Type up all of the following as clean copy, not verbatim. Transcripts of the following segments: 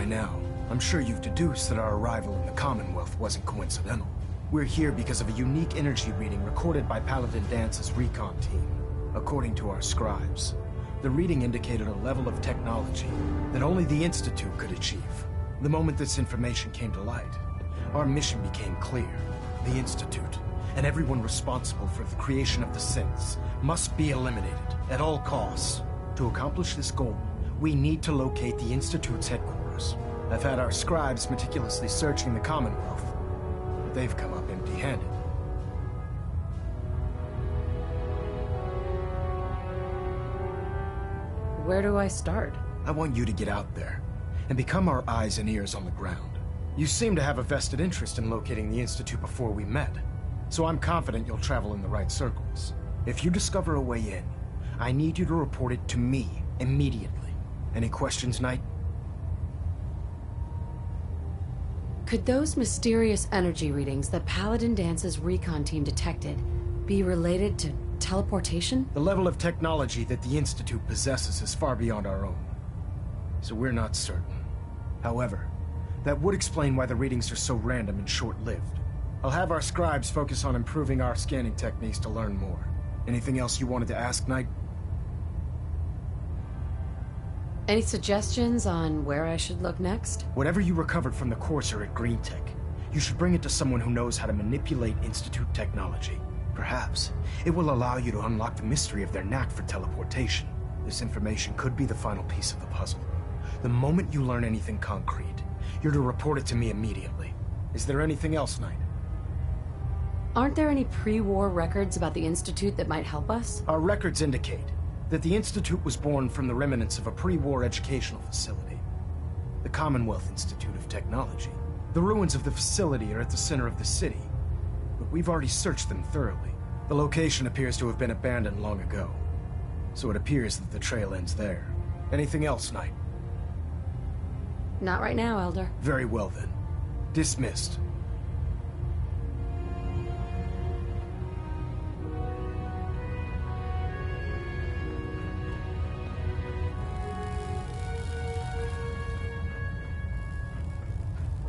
now, I'm sure you've deduced that our arrival in the Commonwealth wasn't coincidental. We're here because of a unique energy reading recorded by Paladin Dance's recon team. According to our scribes, the reading indicated a level of technology that only the Institute could achieve. The moment this information came to light, our mission became clear. The Institute, and everyone responsible for the creation of the synths, must be eliminated at all costs. To accomplish this goal, we need to locate the Institute's headquarters. I've had our scribes meticulously searching the Commonwealth, but they've come up empty-handed. Where do I start? I want you to get out there and become our eyes and ears on the ground. You seem to have a vested interest in locating the Institute before we met, so I'm confident you'll travel in the right circles. If you discover a way in, I need you to report it to me immediately. Any questions, Knight? Could those mysterious energy readings that Paladin Dance's recon team detected be related to teleportation? The level of technology that the Institute possesses is far beyond our own, so we're not certain. However, that would explain why the readings are so random and short-lived. I'll have our scribes focus on improving our scanning techniques to learn more. Anything else you wanted to ask, Knight? Any suggestions on where I should look next? Whatever you recovered from the Courser at Green Tech, you should bring it to someone who knows how to manipulate Institute technology. Perhaps it will allow you to unlock the mystery of their knack for teleportation. This information could be the final piece of the puzzle. The moment you learn anything concrete, you're to report it to me immediately. Is there anything else, Knight? Aren't there any pre-war records about the Institute that might help us? Our records indicate that the Institute was born from the remnants of a pre-war educational facility, the Commonwealth Institute of Technology. The ruins of the facility are at the center of the city, but we've already searched them thoroughly. The location appears to have been abandoned long ago, so it appears that the trail ends there. Anything else, Knight? Not right now, Elder. Very well then. Dismissed.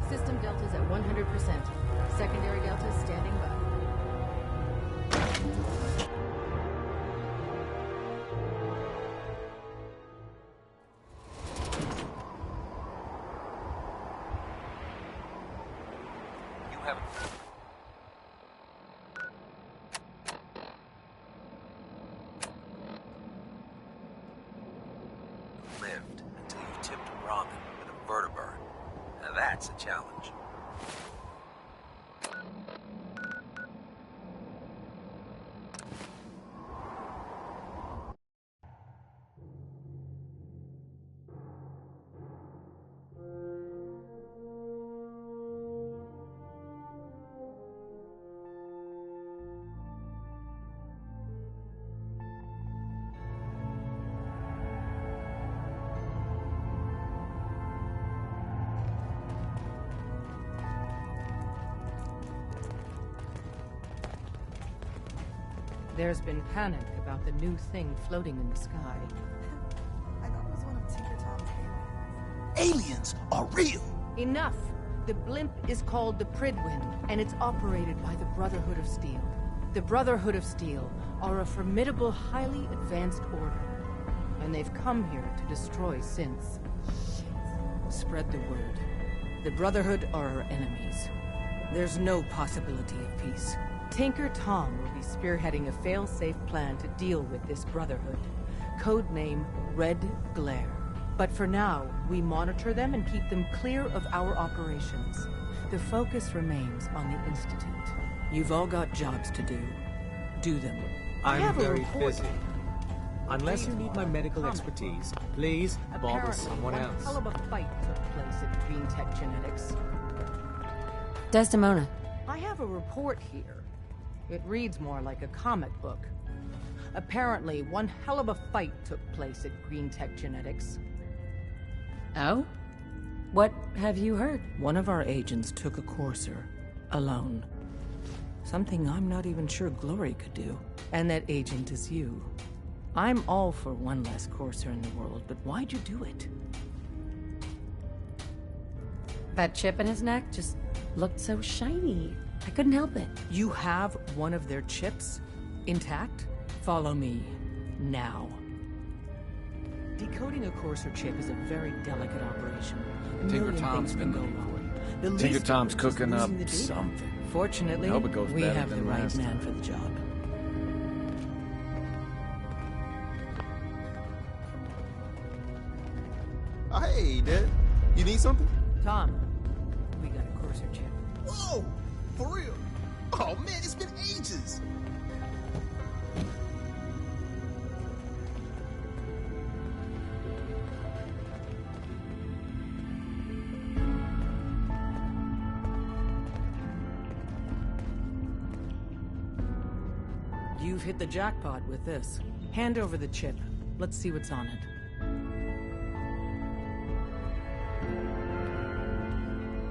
System deltas at 100%. Secondary deltas standing by. You haven't... lived until you tipped ramen with a vertibird. Now that's a challenge. There's been panic about the new thing floating in the sky. I thought it was one of Tinker Tom's aliens. Aliens are real! Enough! The blimp is called the Pridwin, and it's operated by the Brotherhood of Steel. The Brotherhood of Steel are a formidable, highly advanced order, and they've come here to destroy synths. Spread the word. The Brotherhood are our enemies. There's no possibility of peace. Tinker Tom will be spearheading a fail-safe plan to deal with this Brotherhood. Codename Red Glare. But for now, we monitor them and keep them clear of our operations. The focus remains on the Institute. You've all got jobs to do. Do them. I'm very busy. Unless you need my medical expertise, please bother someone else. One hell of a fight took place at Green Tech Genetics. Desdemona. I have a report here. It reads more like a comic book. Apparently, one hell of a fight took place at Green Tech Genetics. Oh? What have you heard? One of our agents took a courser, alone. Something I'm not even sure Glory could do. And that agent is you. I'm all for one less courser in the world, but why'd you do it? That chip in his neck just looked so shiny. I couldn't help it. You have one of their chips intact? Follow me now. Decoding a Courser chip is a very delicate operation. Tinker Tom's been looking for you. Tinker Tom's cooking up something. Fortunately, I hope it goes we better have the than right last man time. for the job. Hey, Dad. You need something? Tom, we got a Courser chip. Whoa! For real? Oh, man, it's been ages. You've hit the jackpot with this. Hand over the chip. Let's see what's on it.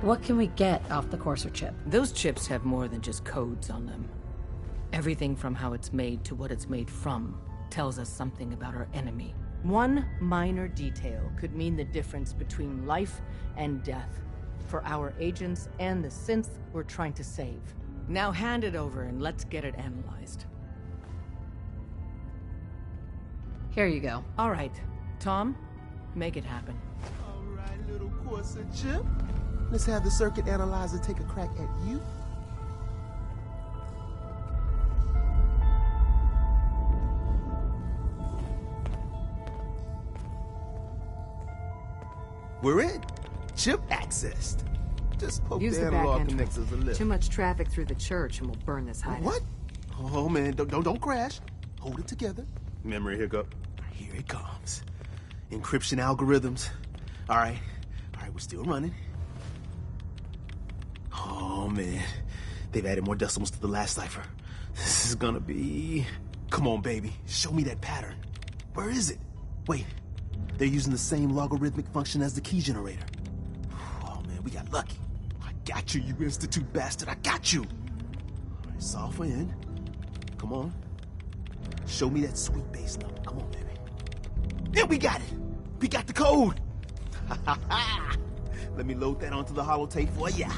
What can we get off the Courser chip? Those chips have more than just codes on them. Everything from how it's made to what it's made from tells us something about our enemy. One minor detail could mean the difference between life and death for our agents and the synth we're trying to save. Now hand it over and let's get it analyzed. Here you go. All right, Tom, make it happen. All right, little Corsair chip. Let's have the circuit analyzer take a crack at you. We're in. Chip accessed. Just poke Use the the back analog entrance. connectors a little. Too much traffic through the church and we'll burn this hideout. What? Oh man, don't crash. Hold it together. Memory hiccup. Here it comes. Encryption algorithms. All right, we're still running. Oh man, they've added more decimals to the last cipher. This is gonna be... Come on, baby, show me that pattern. Where is it? Wait, they're using the same logarithmic function as the key generator. Oh man, we got lucky. I got you, you Institute bastard, I got you. All right, software in. Come on. Show me that sweet bass number. Come on, baby. Yeah, we got it. We got the code. Let me load that onto the holotape for ya.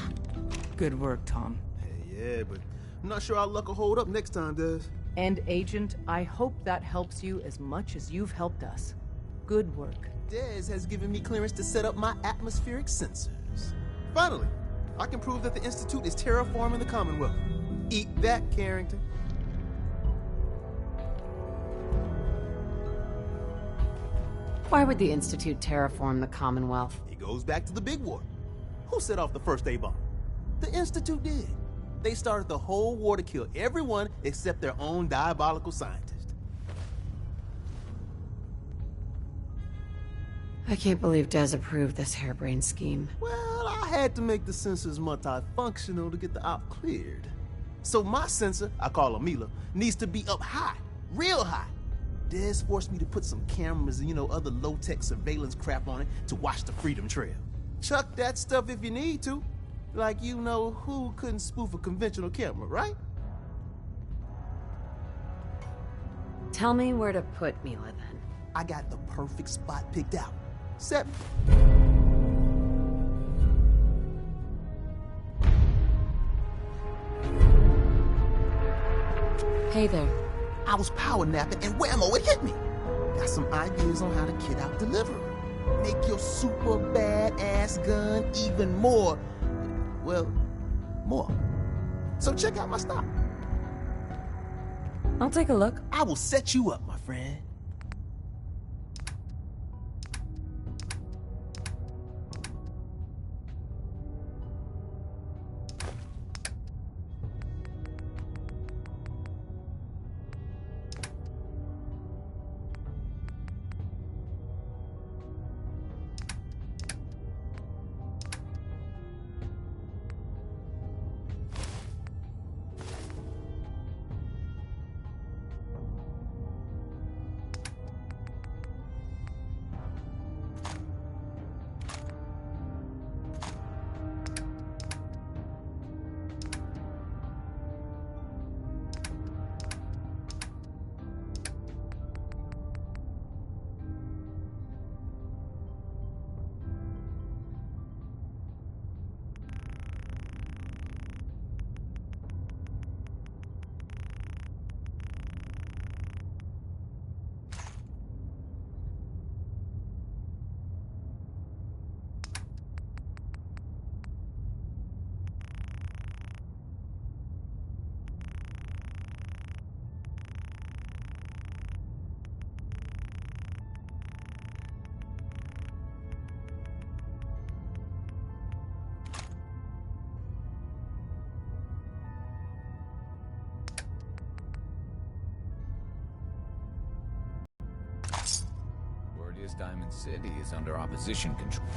Good work, Tom. Hey, yeah, but I'm not sure our luck will hold up next time, Des. And Agent, I hope that helps you as much as you've helped us. Good work. Des has given me clearance to set up my atmospheric sensors. Finally, I can prove that the Institute is terraforming the Commonwealth. Eat that, Carrington. Why would the Institute terraform the Commonwealth? It goes back to the big war. Who set off the first A-bomb? The Institute did. They started the whole war to kill everyone except their own diabolical scientist. I can't believe Des approved this harebrained scheme. Well, I had to make the sensors multifunctional to get the op cleared. So my sensor, I call her Mila, needs to be up high, real high. Des forced me to put some cameras and, other low-tech surveillance crap on it to watch the Freedom Trail. Chuck that stuff if you need to. Like who couldn't spoof a conventional camera, right? Tell me where to put Mila then. I got the perfect spot picked out. Set. Hey there. I was power napping and whammo, it hit me. Got some ideas on how to kit out delivery. Make your super badass gun even more, more. So check out my stock. I'll take a look. I will set you up, my friend. Diamond City is under opposition control.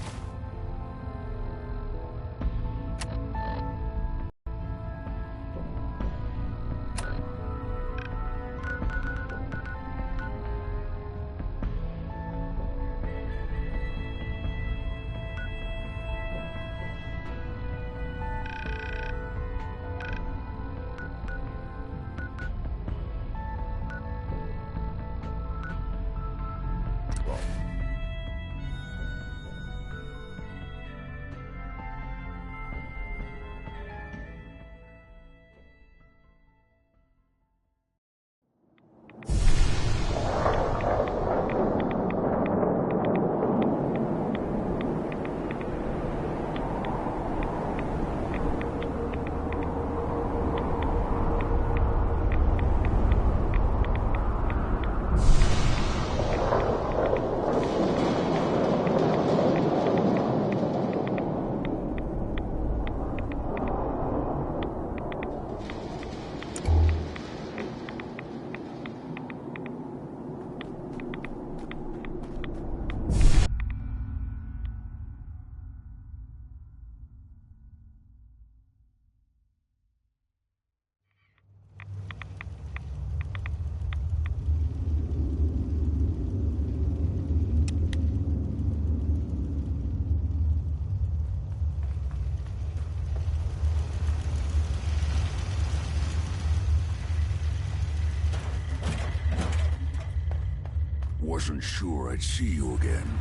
Wasn't sure I'd see you again.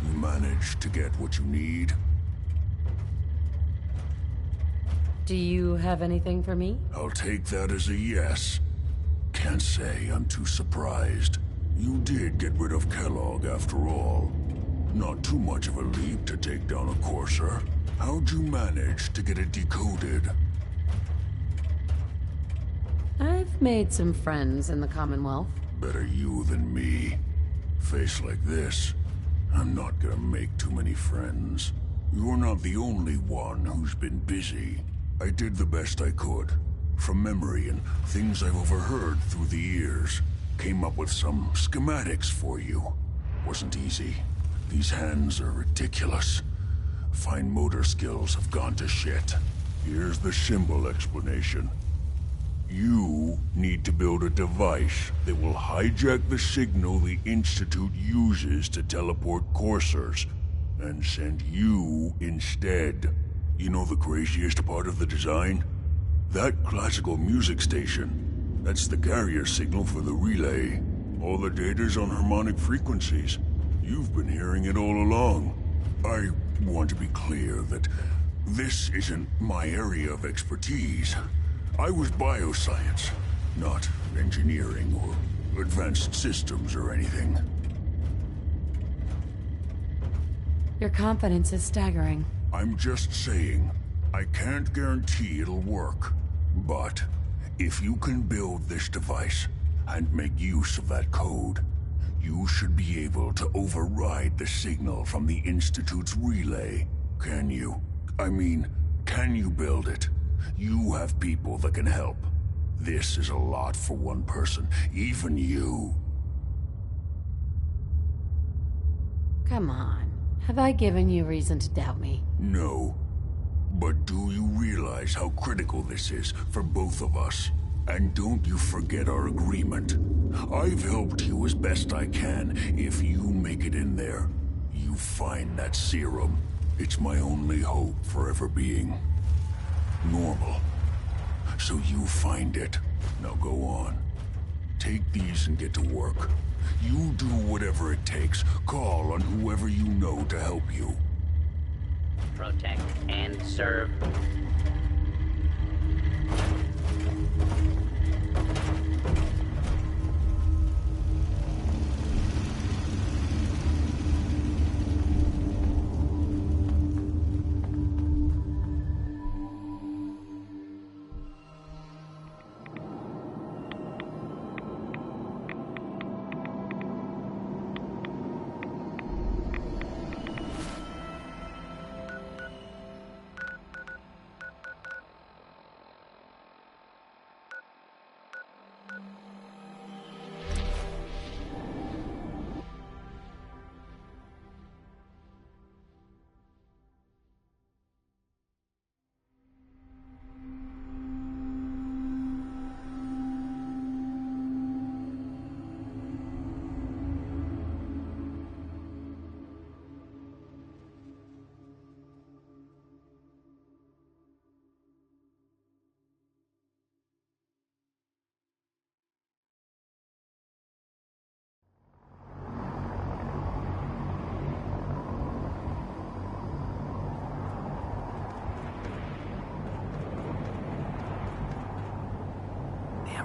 You managed to get what you need? Do you have anything for me? I'll take that as a yes. Can't say I'm too surprised. You did get rid of Kellogg after all. Not too much of a leap to take down a courser. How'd you manage to get it decoded? I've made some friends in the Commonwealth. Better you than me. Face like this, I'm not gonna make too many friends. You're not the only one who's been busy. I did the best I could. From memory and things I've overheard through the years. Came up with some schematics for you. Wasn't easy. These hands are ridiculous. Fine motor skills have gone to shit. Here's the symbol explanation. You need to build a device that will hijack the signal the Institute uses to teleport coursers, and send you instead. You know the craziest part of the design? That classical music station. That's the carrier signal for the relay. All the data's on harmonic frequencies. You've been hearing it all along. I want to be clear that this isn't my area of expertise. I was bioscience, not engineering or advanced systems or anything. Your confidence is staggering. I'm just saying, I can't guarantee it'll work. But if you can build this device and make use of that code, you should be able to override the signal from the Institute's relay. Can you? I mean, can you build it? You have people that can help. This is a lot for one person, even you. Come on. Have I given you reason to doubt me? No. But do you realize how critical this is for both of us? And don't you forget our agreement. I've helped you as best I can. If you make it in there, you find that serum. It's my only hope for ever being normal. So you find it. Now go on. Take these and get to work. You do whatever it takes. Call on whoever you know to help you. Protect and serve.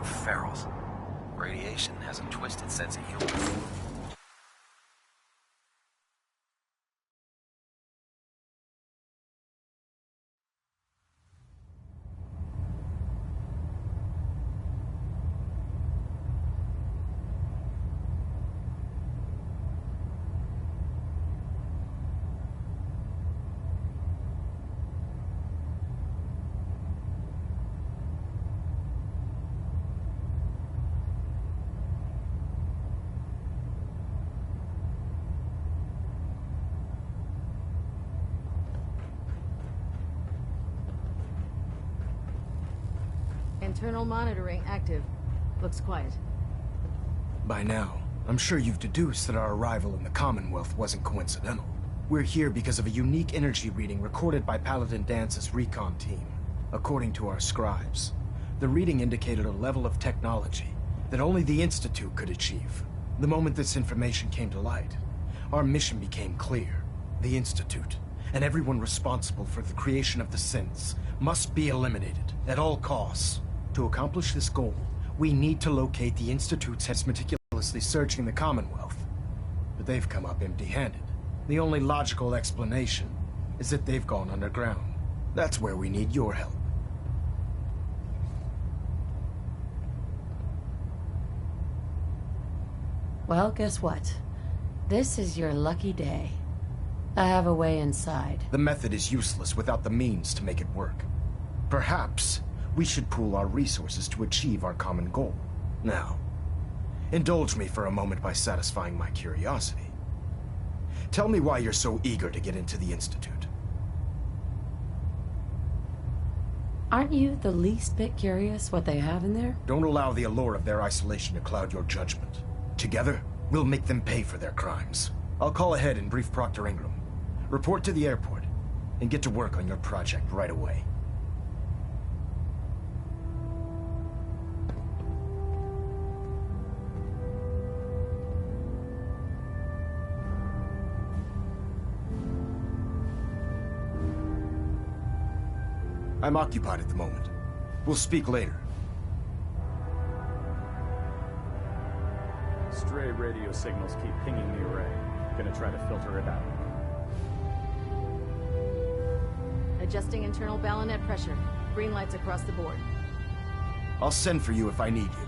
of ferals. Radiation has a twisted sense of humor. Internal monitoring active. Looks quiet. By now, I'm sure you've deduced that our arrival in the Commonwealth wasn't coincidental. We're here because of a unique energy reading recorded by Paladin Dance's recon team. According to our scribes, the reading indicated a level of technology that only the Institute could achieve. The moment this information came to light, our mission became clear. The Institute, and everyone responsible for the creation of the synths, must be eliminated at all costs. To accomplish this goal, we need to locate the Institute's heads meticulously searching the Commonwealth. But they've come up empty-handed. The only logical explanation is that they've gone underground. That's where we need your help. Well, guess what? This is your lucky day. I have a way inside. The method is useless without the means to make it work. Perhaps we should pool our resources to achieve our common goal. Now, indulge me for a moment by satisfying my curiosity. Tell me why you're so eager to get into the Institute. Aren't you the least bit curious what they have in there? Don't allow the allure of their isolation to cloud your judgment. Together, we'll make them pay for their crimes. I'll call ahead and brief Proctor Ingram. Report to the airport, and get to work on your project right away. I'm occupied at the moment. We'll speak later. Stray radio signals keep pinging the array. Gonna try to filter it out. Adjusting internal ballonet pressure. Green lights across the board. I'll send for you if I need you.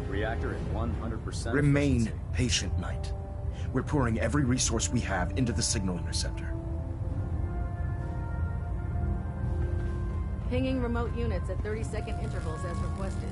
Reactor at 100%. Remain efficiency. patient, Knight. We're pouring every resource we have into the signal interceptor. Pinging remote units at 30-second intervals as requested.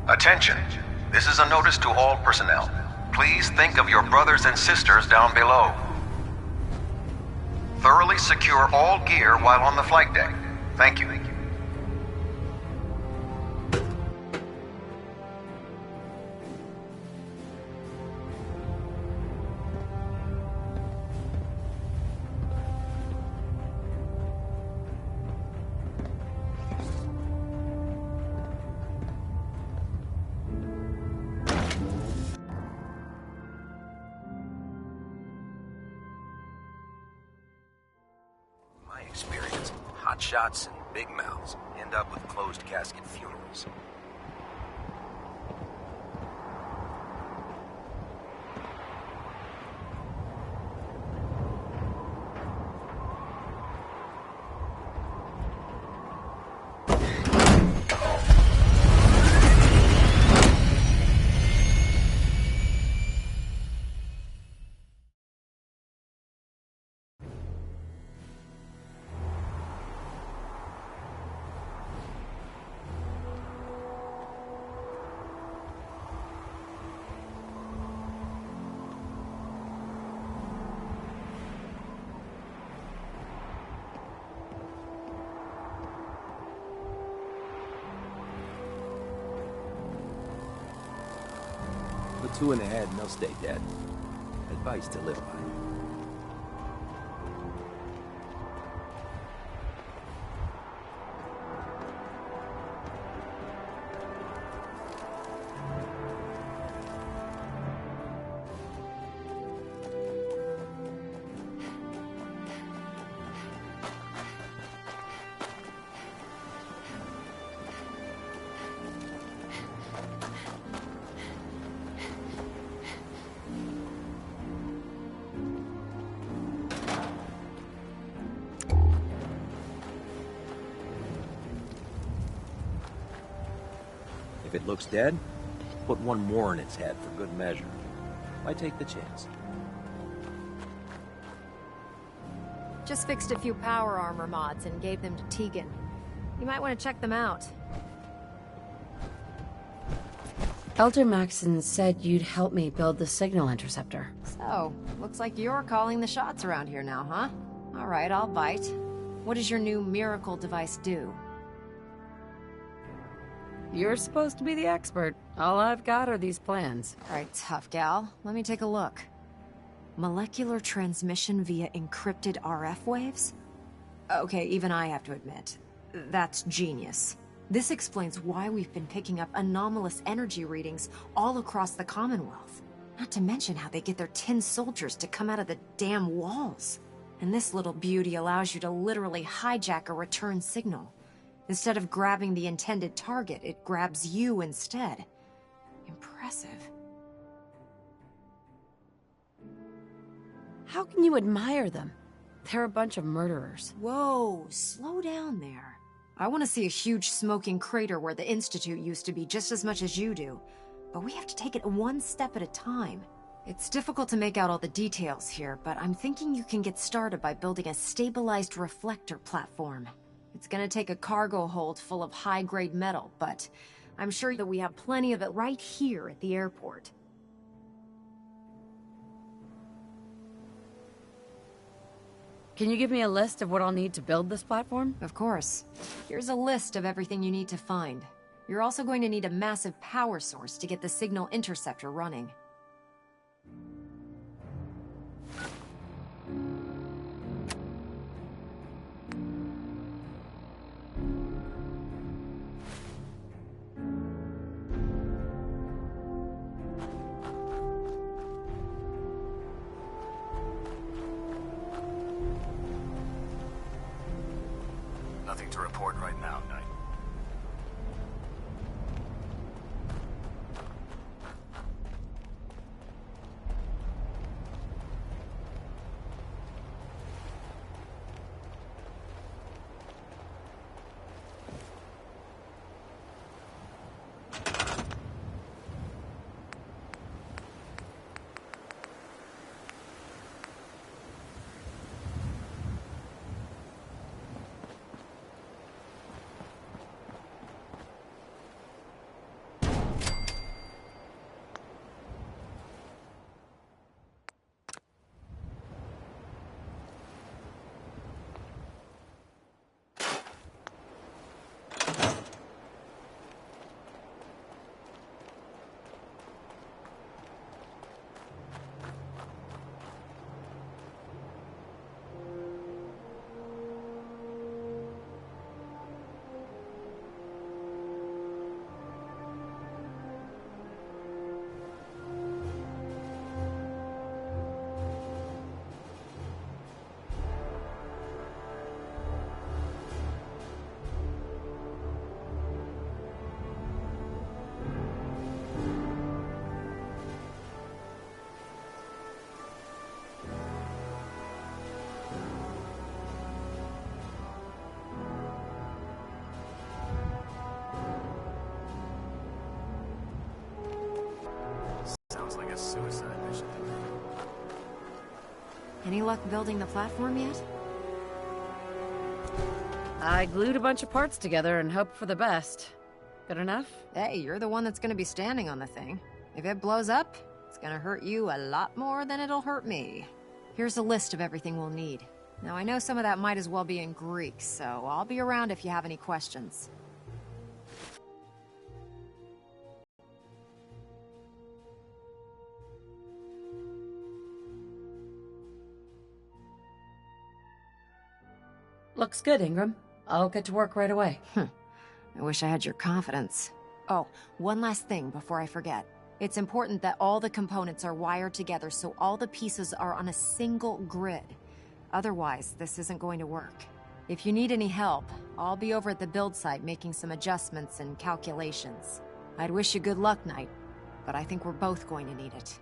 Attention. This is a notice to all personnel. Please think of your brothers and sisters down below. Thoroughly secure all gear while on the flight deck. Thank you. Experience, hot shots and big mouths end up with closed casket funerals. 2 in the head and they'll stay dead. Advice to live by. If it looks dead, put one more in its head for good measure. Why take the chance? Just fixed a few power armor mods and gave them to Tegan. You might want to check them out. Elder Maxon said you'd help me build the signal interceptor. So, looks like you're calling the shots around here now, huh? Alright, I'll bite. What does your new miracle device do? You're supposed to be the expert. All I've got are these plans. Alright, tough gal. Let me take a look. Molecular transmission via encrypted RF waves? Okay, even I have to admit, that's genius. This explains why we've been picking up anomalous energy readings all across the Commonwealth. Not to mention how they get their tin soldiers to come out of the damn walls. And this little beauty allows you to literally hijack a return signal. Instead of grabbing the intended target, it grabs you instead. Impressive. How can you admire them? They're a bunch of murderers. Whoa, slow down there. I want to see a huge smoking crater where the Institute used to be just as much as you do. But we have to take it one step at a time. It's difficult to make out all the details here, but I'm thinking you can get started by building a stabilized reflector platform. It's gonna take a cargo hold full of high-grade metal, but I'm sure that we have plenty of it right here at the airport. Can you give me a list of what I'll need to build this platform? Of course. Here's a list of everything you need to find. You're also going to need a massive power source to get the signal interceptor running. Nothing to report right now, Knight. Sounds like a suicide mission. Any luck building the platform yet? I glued a bunch of parts together and hoped for the best. Good enough? Hey, you're the one that's gonna be standing on the thing. If it blows up, it's gonna hurt you a lot more than it'll hurt me. Here's a list of everything we'll need. Now, I know some of that might as well be in Greek, so I'll be around if you have any questions. Looks good, Ingram. I'll get to work right away. I wish I had your confidence. Oh, one last thing before I forget. It's important that all the components are wired together so all the pieces are on a single grid. Otherwise, this isn't going to work. If you need any help, I'll be over at the build site making some adjustments and calculations. I'd wish you good luck, Knight, but I think we're both going to need it.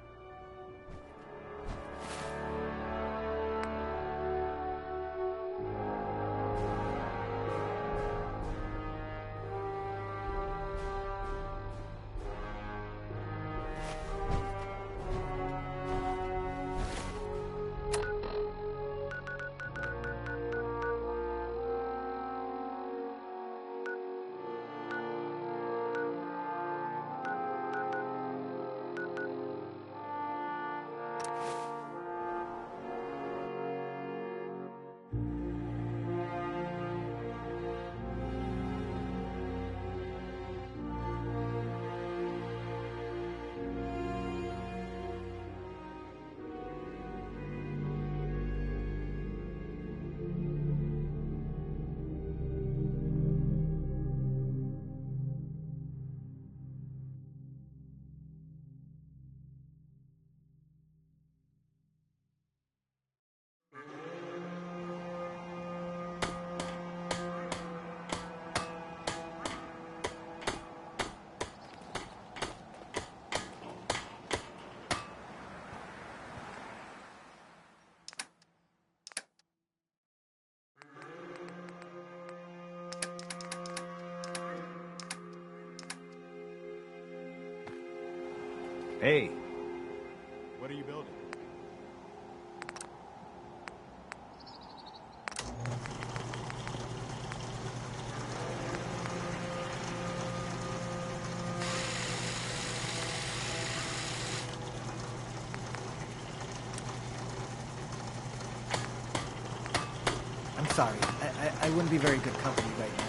Hey. What are you building? I'm sorry. I wouldn't be very good company right now.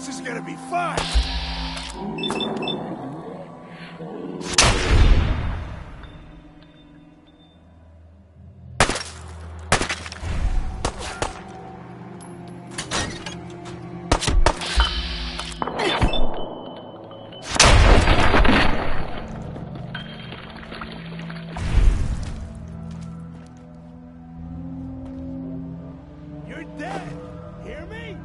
This is gonna be fun! You're dead! Hear me?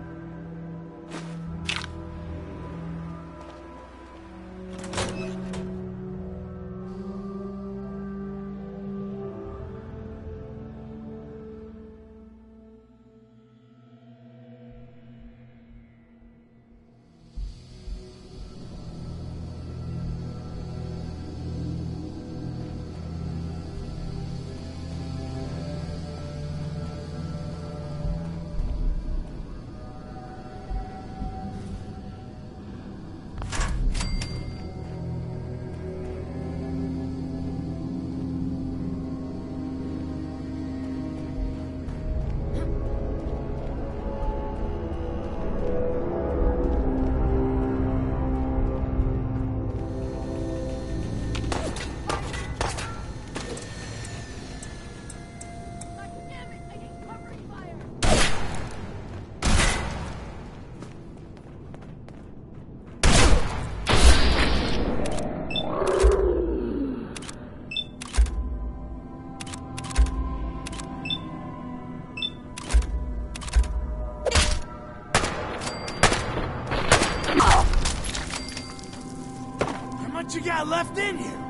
How much you got left in you?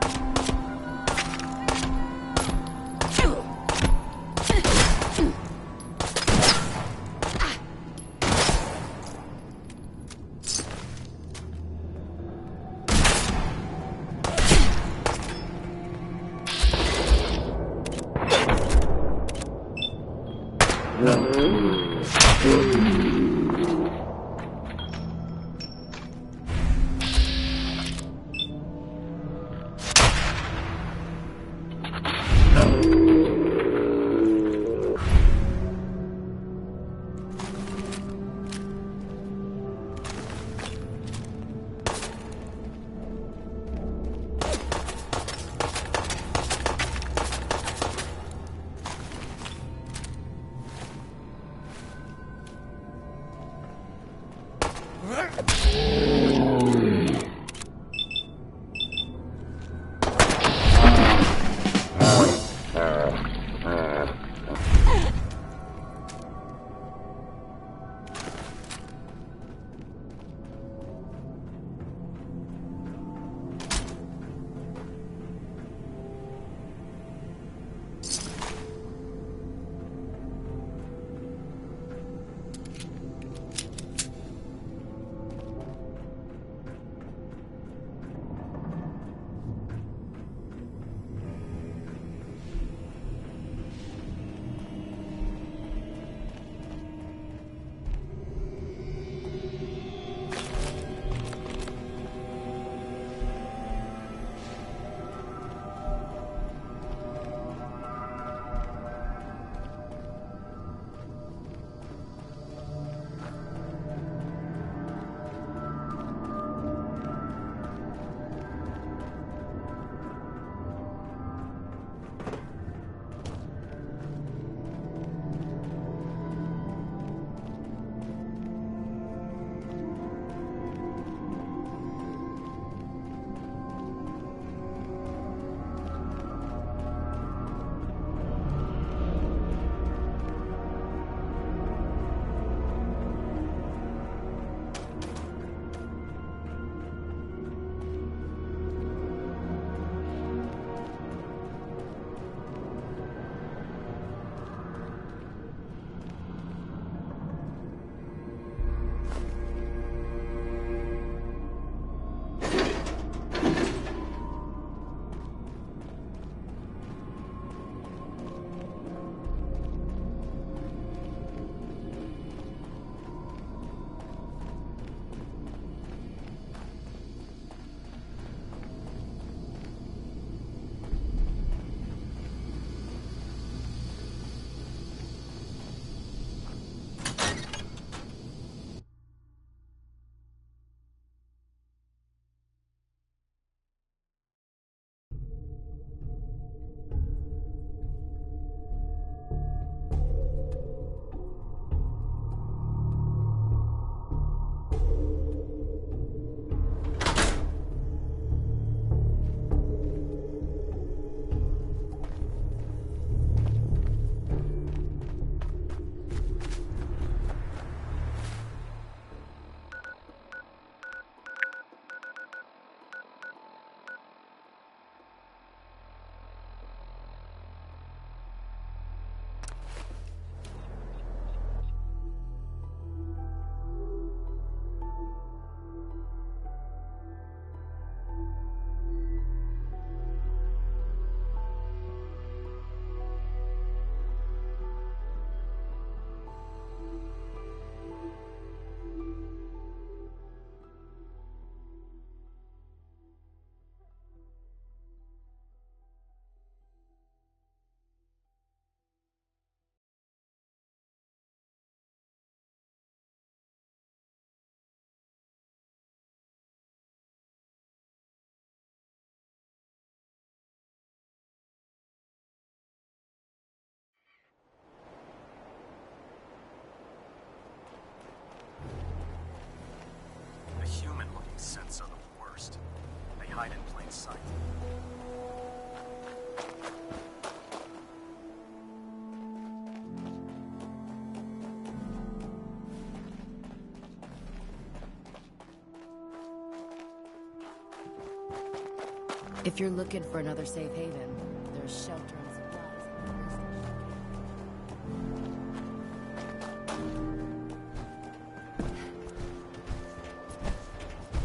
If you're looking for another safe haven, there's shelter and supplies.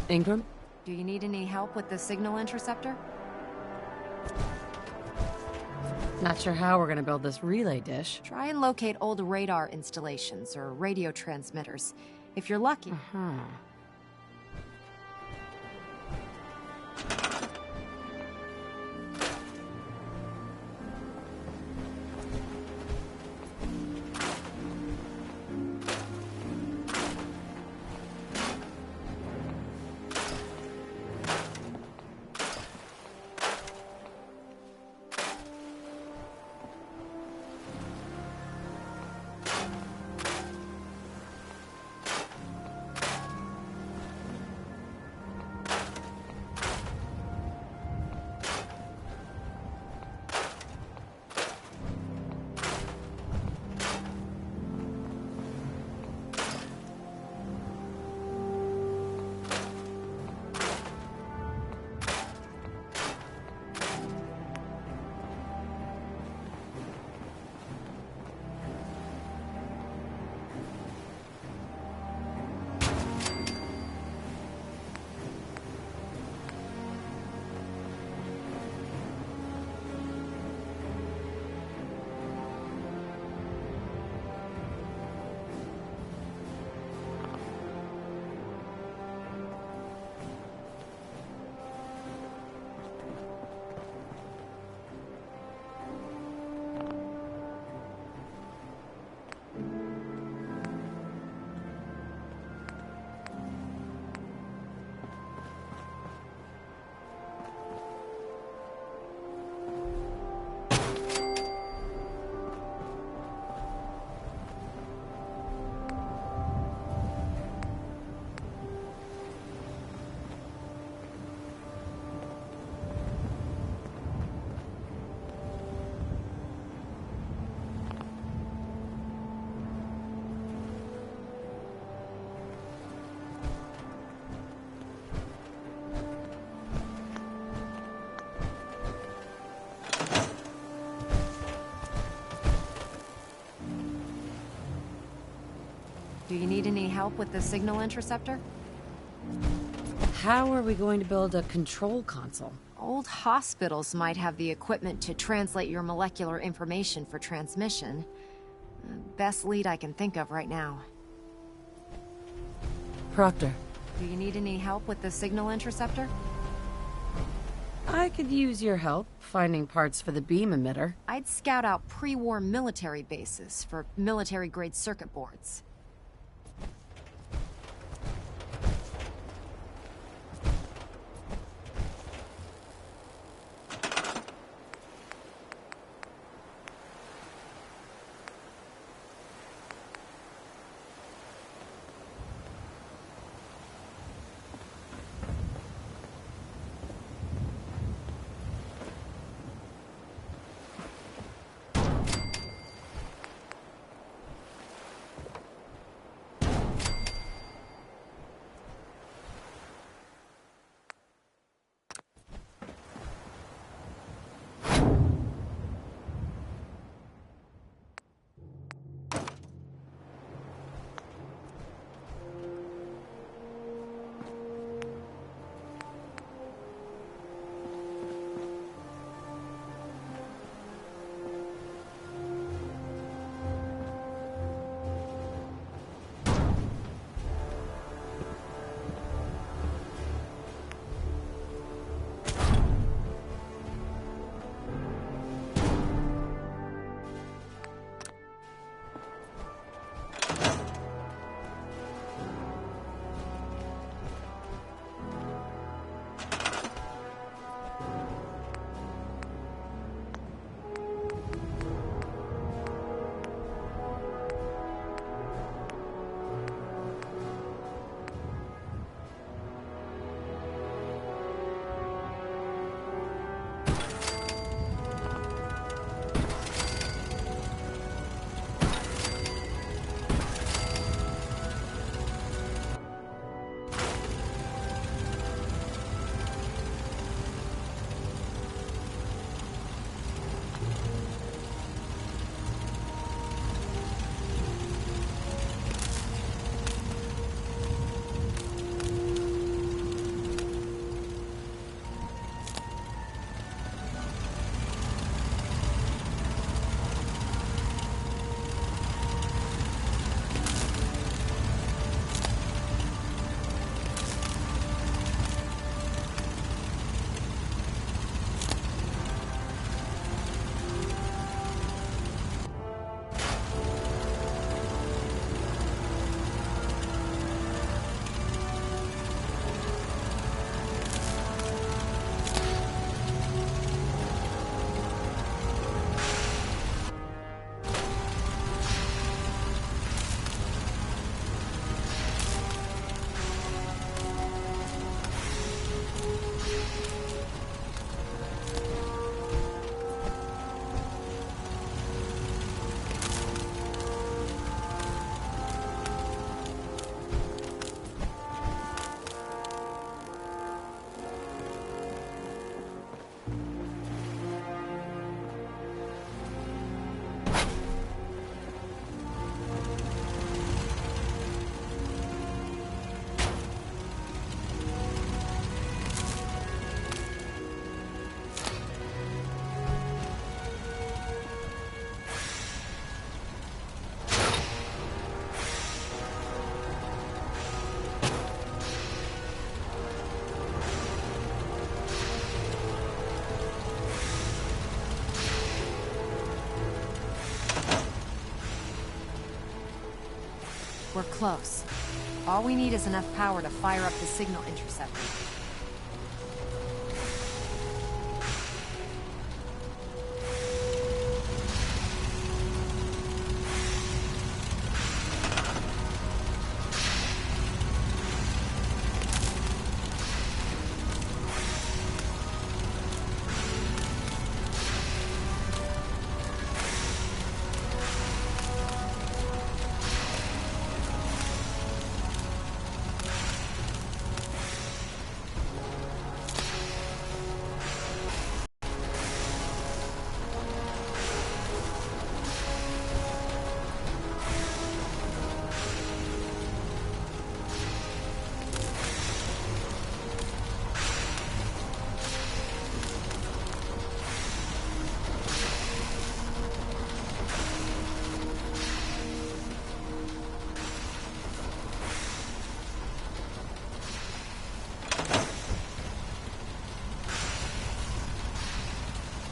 Ingram? Do you need any help with the signal interceptor? Not sure how we're gonna build this relay dish. Try and locate old radar installations or radio transmitters. If you're lucky. Do you need any help with the signal interceptor? How are we going to build a control console? Old hospitals might have the equipment to translate your molecular information for transmission. Best lead I can think of right now. Proctor. Do you need any help with the signal interceptor? I could use your help finding parts for the beam emitter. I'd scout out pre-war military bases for military-grade circuit boards. We're close. All we need is enough power to fire up the signal interceptor.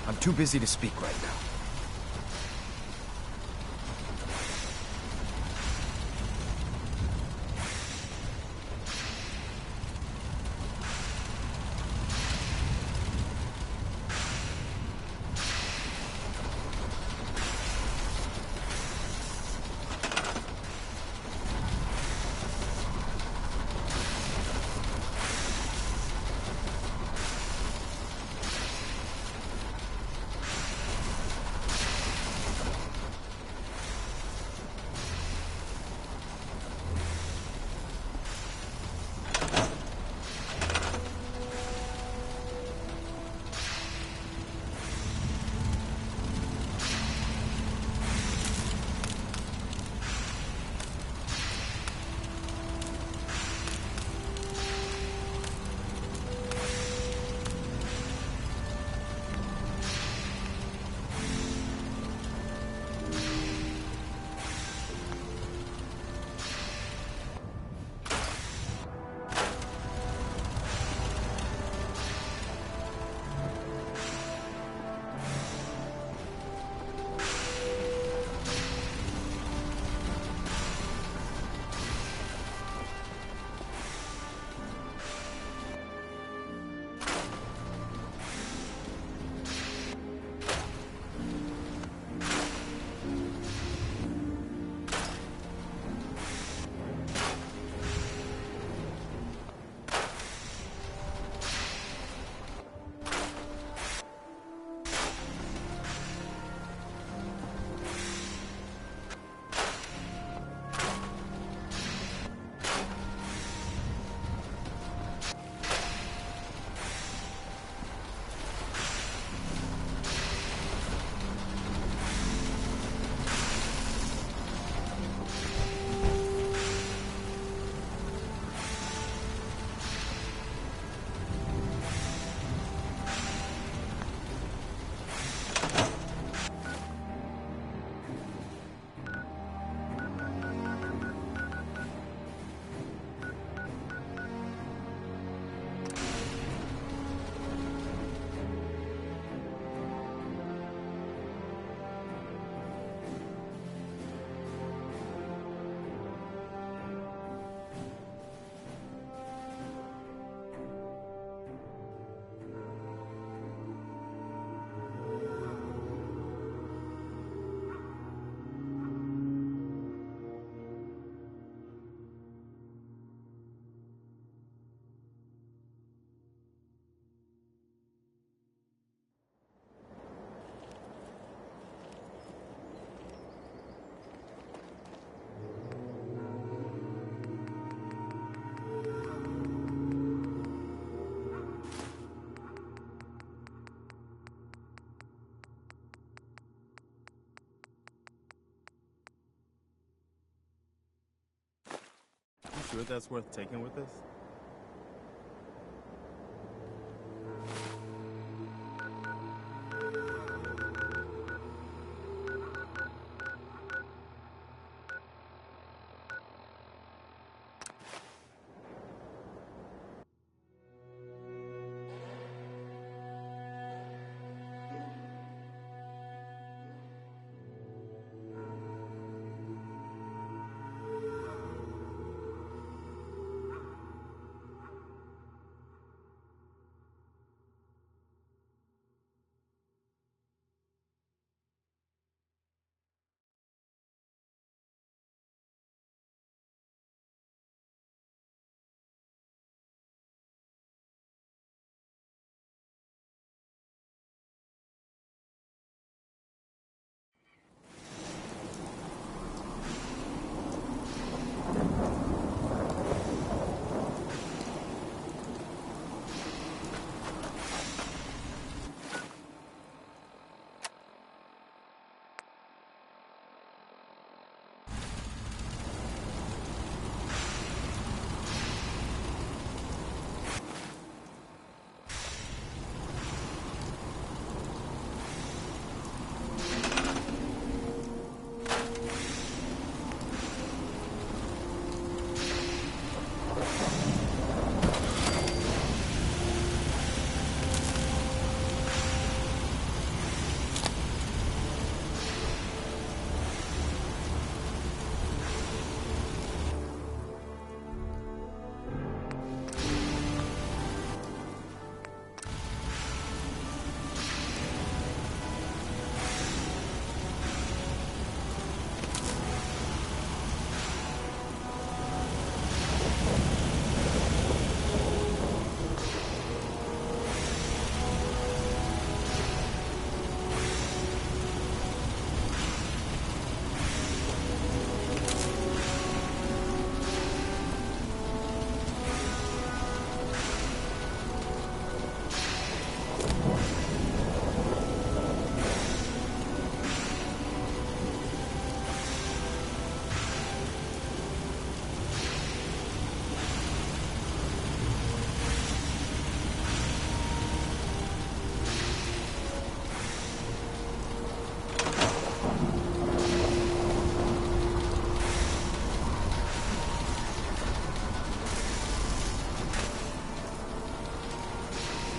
I'm too busy to speak right now. You sure that's worth taking with us?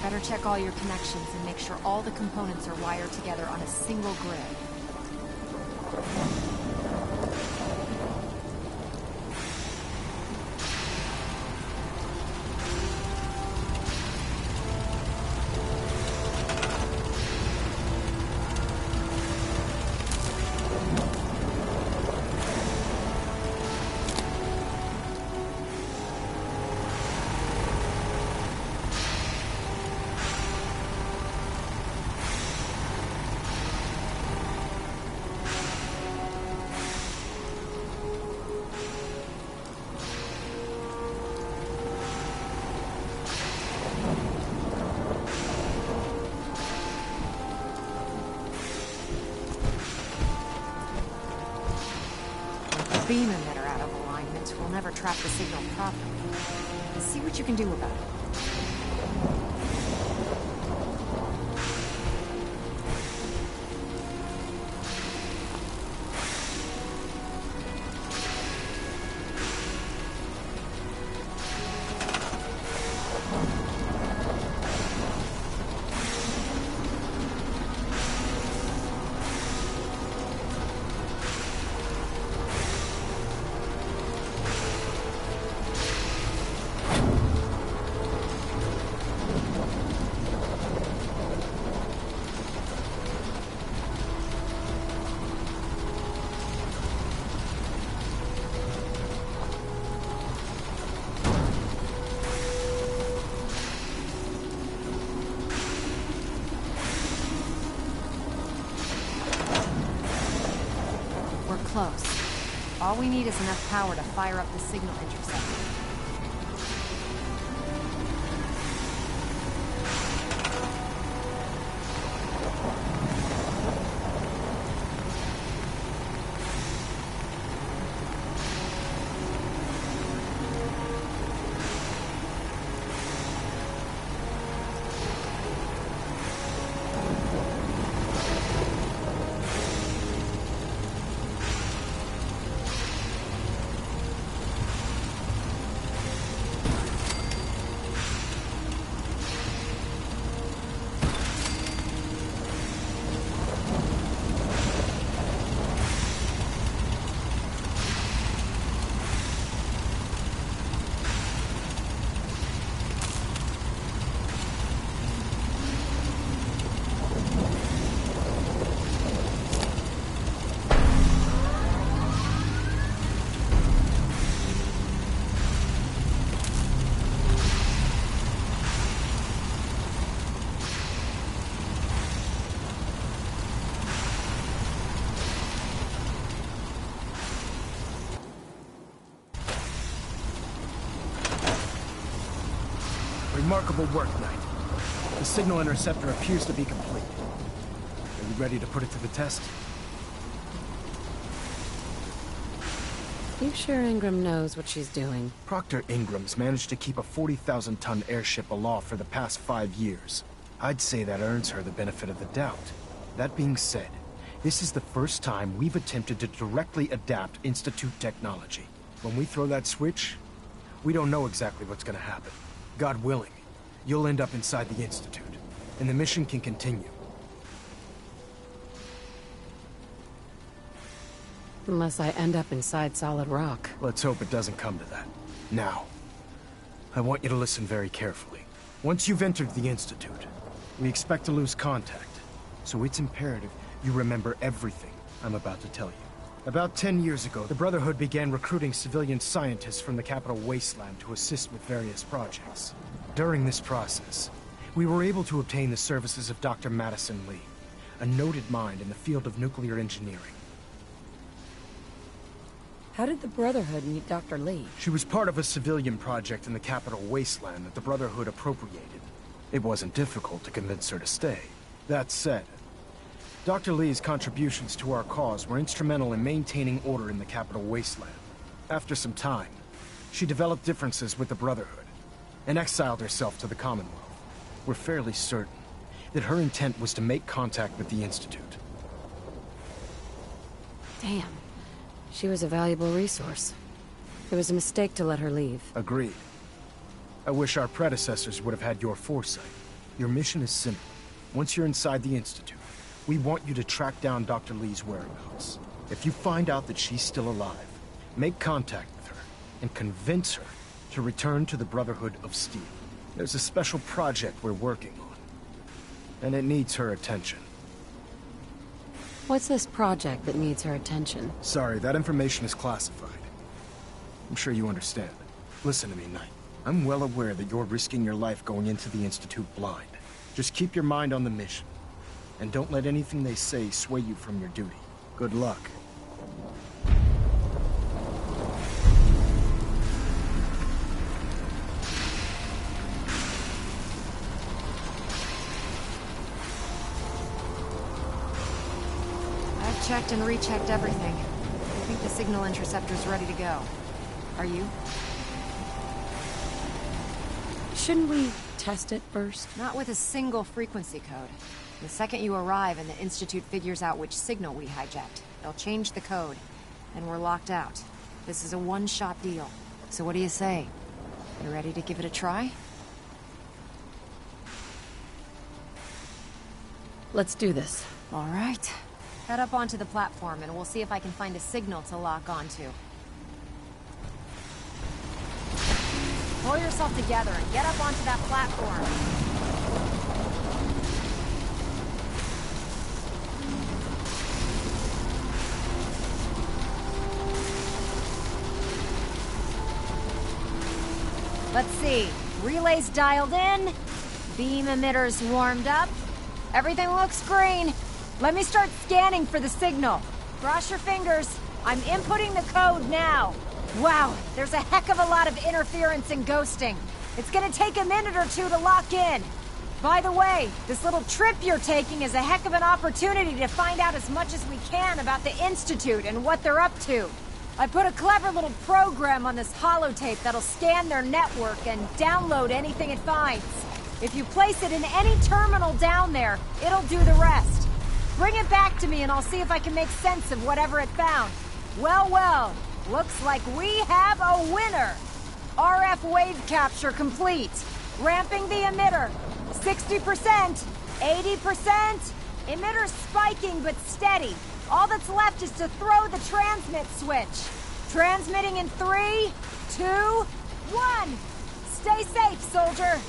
Better check all your connections and make sure all the components are wired together on a single grid. Beam emitter out of alignment will never trap the signal properly. See what you can do about it. Close. All we need is enough power to fire up the signal interceptor. Remarkable work, Knight. The signal interceptor appears to be complete. Are you ready to put it to the test? You sure Ingram knows what she's doing? Proctor Ingram's managed to keep a 40,000-ton airship aloft for the past 5 years. I'd say that earns her the benefit of the doubt. That being said, this is the first time we've attempted to directly adapt Institute technology. When we throw that switch, we don't know exactly what's gonna happen. God willing, you'll end up inside the Institute, and the mission can continue. Unless I end up inside solid rock. Let's hope it doesn't come to that. Now, I want you to listen very carefully. Once you've entered the Institute, we expect to lose contact, so it's imperative you remember everything I'm about to tell you. About 10 years ago, the Brotherhood began recruiting civilian scientists from the capital wasteland to assist with various projects. During this process, we were able to obtain the services of Dr. Madison Lee, a noted mind in the field of nuclear engineering. How did the Brotherhood meet Dr. Lee? She was part of a civilian project in the capital wasteland that the Brotherhood appropriated. It wasn't difficult to convince her to stay. That said, Dr. Lee's contributions to our cause were instrumental in maintaining order in the capital wasteland. After some time, she developed differences with the Brotherhood and exiled herself to the Commonwealth. We're fairly certain that her intent was to make contact with the Institute. Damn. She was a valuable resource. It was a mistake to let her leave. Agreed. I wish our predecessors would have had your foresight. Your mission is simple. Once you're inside the Institute, we want you to track down Dr. Lee's whereabouts. If you find out that she's still alive, make contact with her and convince her to return to the Brotherhood of Steel. There's a special project we're working on, and it needs her attention. What's this project that needs her attention? Sorry, that information is classified. I'm sure you understand. Listen to me, Knight. I'm well aware that you're risking your life going into the Institute blind. Just keep your mind on the mission, and don't let anything they say sway you from your duty. Good luck. I've checked and rechecked everything. I think the signal interceptor's ready to go. Are you? Shouldn't we test it first? Not with a single frequency code. The second you arrive and the Institute figures out which signal we hijacked, they'll change the code, and we're locked out. This is a one-shot deal. So what do you say? You ready to give it a try? Let's do this. All right. Head up onto the platform and we'll see if I can find a signal to lock onto. Pull yourself together and get up onto that platform. Let's see. Relays dialed in. Beam emitters warmed up. Everything looks green. Let me start scanning for the signal. Cross your fingers. I'm inputting the code now. Wow, there's a heck of a lot of interference and ghosting. It's gonna take a minute or two to lock in. By the way, this little trip you're taking is a heck of an opportunity to find out as much as we can about the Institute and what they're up to. I put a clever little program on this holotape that'll scan their network and download anything it finds. If you place it in any terminal down there, it'll do the rest. Bring it back to me and I'll see if I can make sense of whatever it found. Well, well. Looks like we have a winner! RF wave capture complete. Ramping the emitter. 60%, 80%. Emitter spiking but steady. All that's left is to throw the transmit switch. Transmitting in 3, 2, 1. Stay safe, soldier.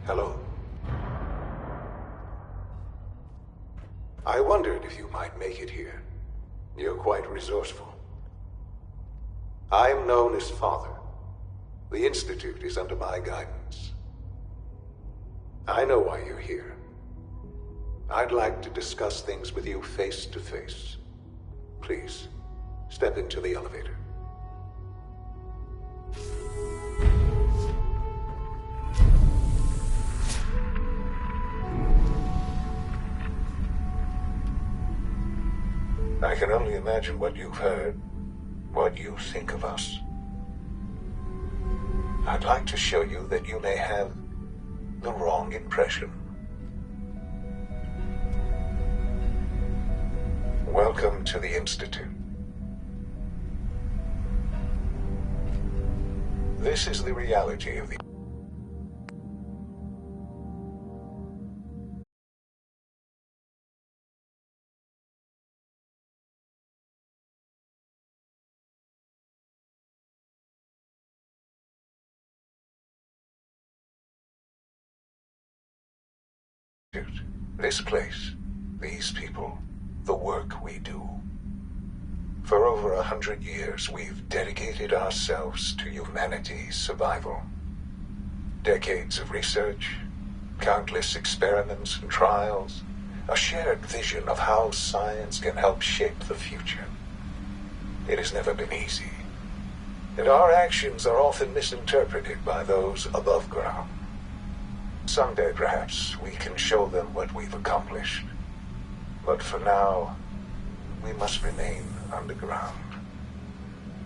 Hello. I wondered if you might make it here. You're quite resourceful. I am known as Father. The Institute is under my guidance. I know why you're here. I'd like to discuss things with you face to face. Please, step into the elevator. I can only imagine what you've heard, what you think of us. I'd like to show you that you may have the wrong impression. Welcome to the Institute. This is the reality of the This place, these people, the work we do. For over 100 years, we've dedicated ourselves to humanity's survival. Decades of research, countless experiments and trials, a shared vision of how science can help shape the future. It has never been easy, and our actions are often misinterpreted by those above ground. Someday, perhaps, we can show them what we've accomplished. But for now, we must remain underground.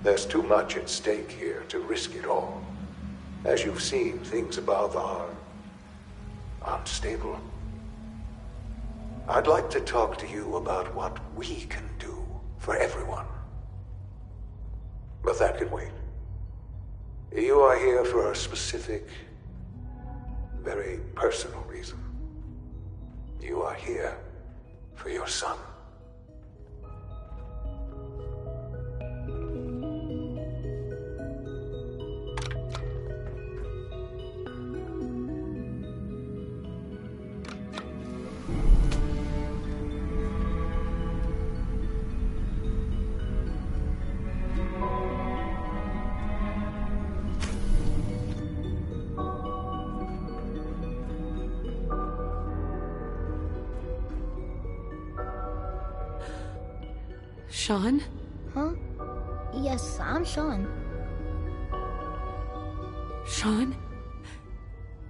There's too much at stake here to risk it all. As you've seen, things above are unstable. I'd like to talk to you about what we can do for everyone. But that can wait. You are here for a specific, very personal reason. You are here for your son. Sean? Huh? Yes, I'm Sean. Sean?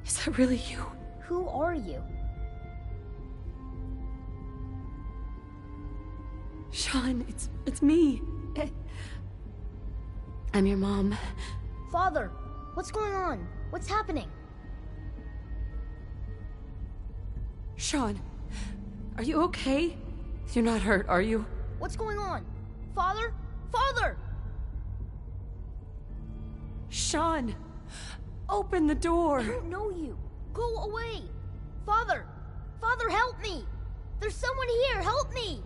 Is that really you? Who are you? Sean, it's me. I'm your mom. Father, what's going on? What's happening? Sean, are you okay? You're not hurt, are you? What's going on? Father? Father! Sean! Open the door! I don't know you. Go away! Father! Father, help me! There's someone here! Help me!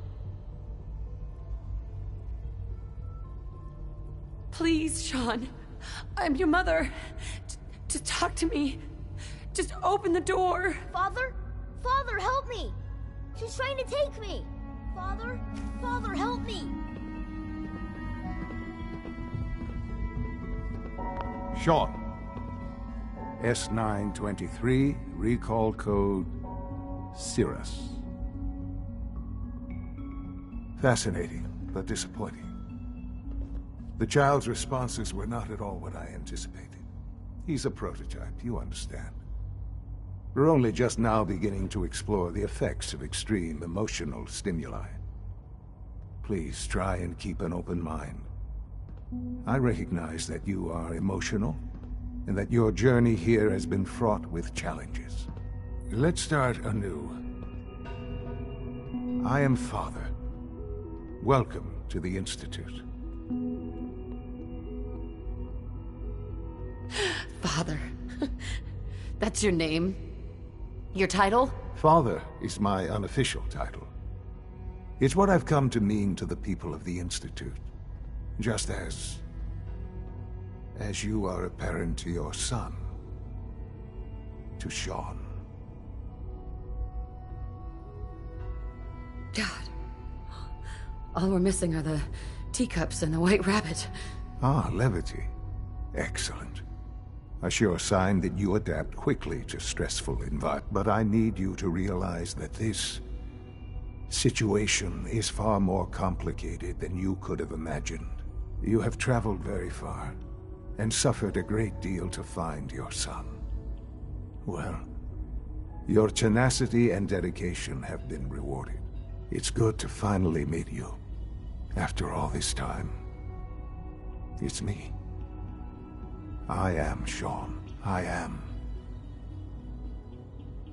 Please, Sean. I'm your mother. Just talk to me. Just open the door. Father? Father, help me! She's trying to take me! Father? Father, help me! Sean. S923, recall code Cirrus. Fascinating, but disappointing. The child's responses were not at all what I anticipated. He's a prototype, you understand. We're only just now beginning to explore the effects of extreme emotional stimuli. Please try and keep an open mind. I recognize that you are emotional, and that your journey here has been fraught with challenges. Let's start anew. I am Father. Welcome to the Institute. Father. That's your name? Your title? Father is my unofficial title. It's what I've come to mean to the people of the Institute. Just as you are a parent to your son. To Sean. God. All we're missing are the teacups and the white rabbit. Ah, levity. Excellent. A sure sign that you adapt quickly to stressful environments. But I need you to realize that this situation is far more complicated than you could have imagined. You have traveled very far, and suffered a great deal to find your son. Well, your tenacity and dedication have been rewarded. It's good to finally meet you. After all this time, it's me. I am Sean. I am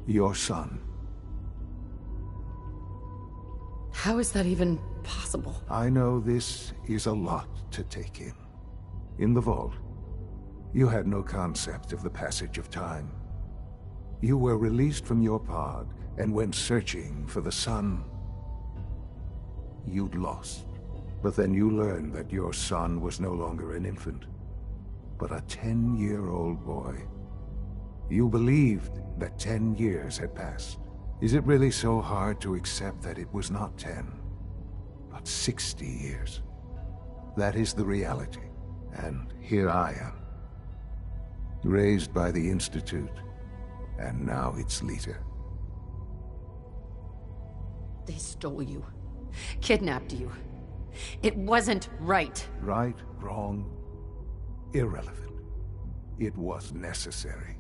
your son. How is that even possible? I know this is a lot to take in. In the vault, you had no concept of the passage of time. You were released from your pod and went searching for the son you'd lost. But then you learned that your son was no longer an infant, but a 10-year-old boy. You believed that 10 years had passed. Is it really so hard to accept that it was not 10, but 60 years? That is the reality, and here I am. Raised by the Institute, and now its leader. They stole you. Kidnapped you. It wasn't right. Right, wrong, irrelevant. It was necessary.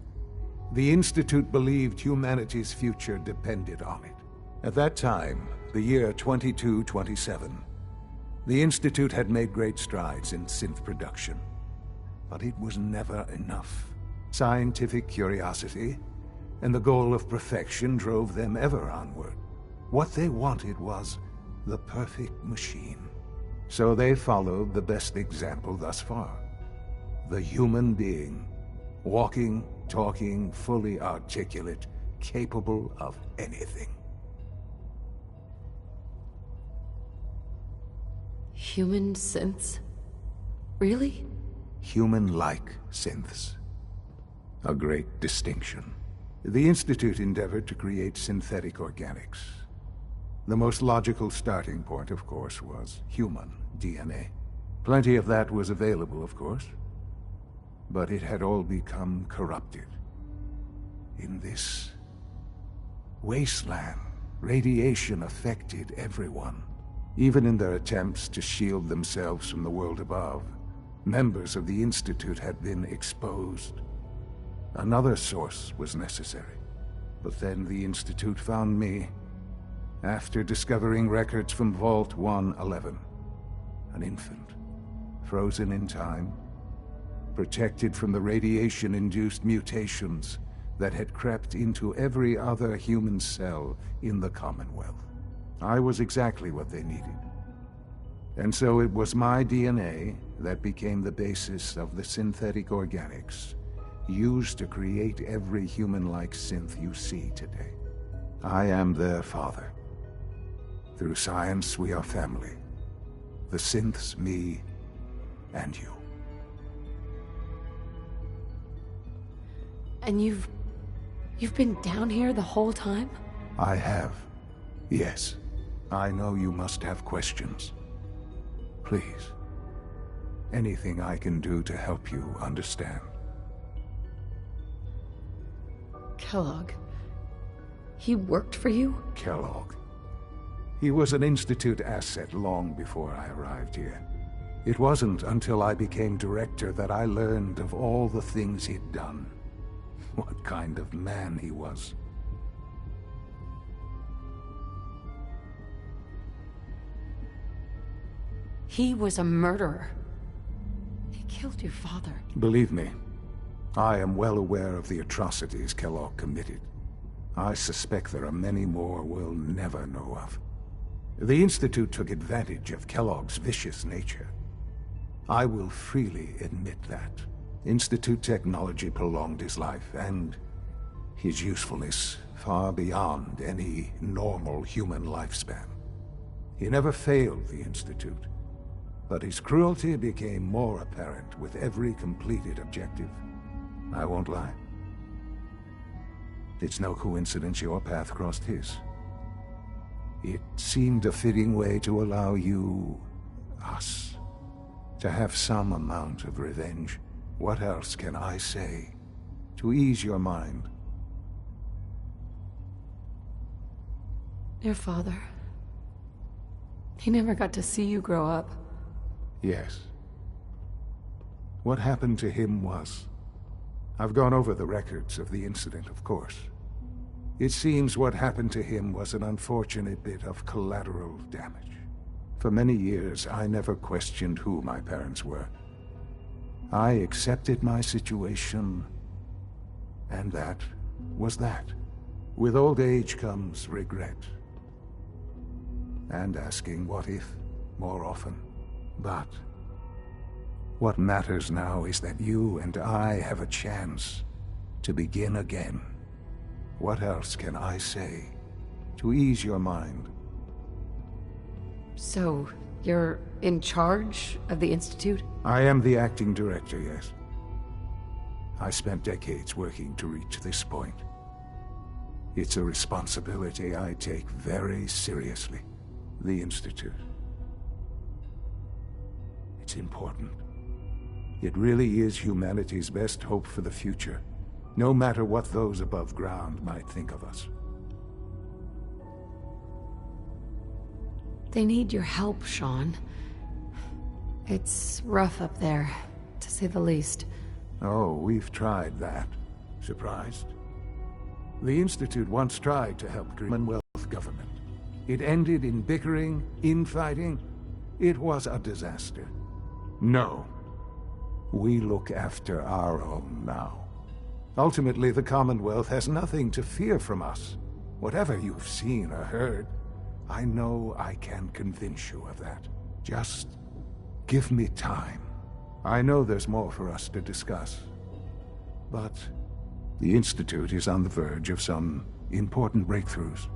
The Institute believed humanity's future depended on it. At that time, the year 2227, the Institute had made great strides in synth production. But it was never enough. Scientific curiosity and the goal of perfection drove them ever onward. What they wanted was the perfect machine. So they followed the best example thus far. The human being. Walking, talking, fully articulate, capable of anything. Human synths? Really? Human-like synths. A great distinction. The Institute endeavored to create synthetic organics. The most logical starting point, of course, was human DNA. Plenty of that was available, of course. But it had all become corrupted. In this wasteland, radiation affected everyone. Even in their attempts to shield themselves from the world above, members of the Institute had been exposed. Another source was necessary. But then the Institute found me, after discovering records from Vault 111. An infant, frozen in time, protected from the radiation-induced mutations that had crept into every other human cell in the Commonwealth. I was exactly what they needed. And so it was my DNA that became the basis of the synthetic organics used to create every human-like synth you see today. I am their father. Through science, we are family. The synths, me, and you. And you've been down here the whole time? I have. Yes. I know you must have questions. Please. Anything I can do to help you understand. Kellogg. He worked for you? Kellogg. He was an Institute asset long before I arrived here. It wasn't until I became director that I learned of all the things he'd done. What kind of man he was. He was a murderer. He killed your father. Believe me, I am well aware of the atrocities Kellogg committed. I suspect there are many more we'll never know of. The Institute took advantage of Kellogg's vicious nature. I will freely admit that. Institute technology prolonged his life, and his usefulness far beyond any normal human lifespan. He never failed the Institute, but his cruelty became more apparent with every completed objective. I won't lie. It's no coincidence your path crossed his. It seemed a fitting way to allow you, us, To have some amount of revenge. What else can I say to ease your mind? Your father. He never got to see you grow up. Yes. What happened to him was... I've gone over the records of the incident, of course. It seems what happened to him was an unfortunate bit of collateral damage. For many years, I never questioned who my parents were. I accepted my situation, and that was that. With old age comes regret. And asking what if more often. But what matters now is that you and I have a chance to begin again. What else can I say to ease your mind? So, you're in charge of the Institute? I am the acting director, yes. I spent decades working to reach this point. It's a responsibility I take very seriously. The Institute. It's important. It really is humanity's best hope for the future, no matter what those above ground might think of us. They need your help, Sean. It's rough up there, to say the least. Oh, we've tried that. Surprised? The Institute once tried to help Commonwealth government. It ended in bickering, infighting. It was a disaster. No. We look after our own now. Ultimately, the Commonwealth has nothing to fear from us. Whatever you've seen or heard, I know I can convince you of that. Just give me time. I know there's more for us to discuss. But the Institute is on the verge of some important breakthroughs.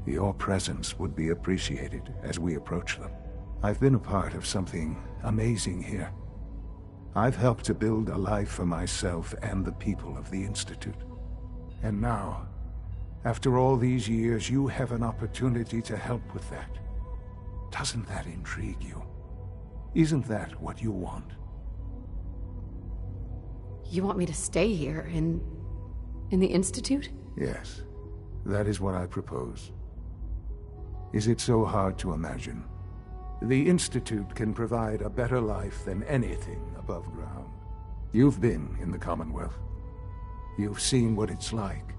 Your presence would be appreciated as we approach them. I've been a part of something amazing here. I've helped to build a life for myself and the people of the Institute. And now, after all these years, you have an opportunity to help with that. Doesn't that intrigue you? Isn't that what you want? You want me to stay here, in the Institute? Yes, that is what I propose. Is it so hard to imagine? The Institute can provide a better life than anything above ground. You've been in the Commonwealth. You've seen what it's like.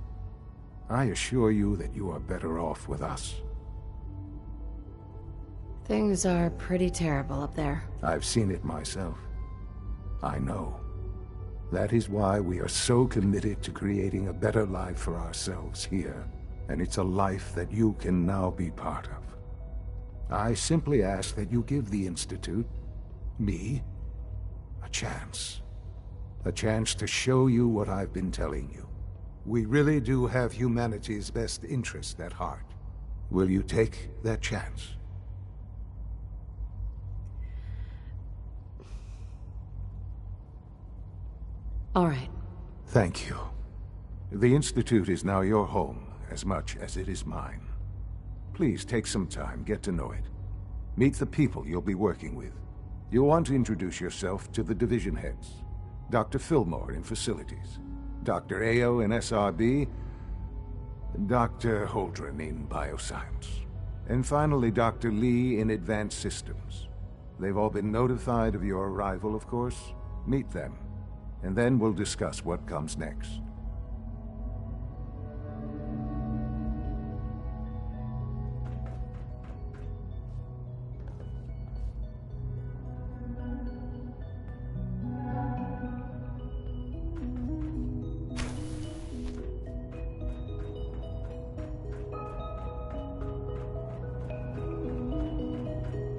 I assure you that you are better off with us. Things are pretty terrible up there. I've seen it myself. I know. That is why we are so committed to creating a better life for ourselves here. And it's a life that you can now be part of. I simply ask that you give the Institute, me, a chance. A chance to show you what I've been telling you. We really do have humanity's best interest at heart. Will you take that chance? All right. Thank you. The Institute is now your home, as much as it is mine. Please take some time, get to know it. Meet the people you'll be working with. You'll want to introduce yourself to the division heads. Dr. Fillmore in Facilities, Dr. Ao in SRB, Dr. Holdren in Bioscience, and finally Dr. Lee in Advanced Systems. They've all been notified of your arrival, of course. Meet them, and then we'll discuss what comes next.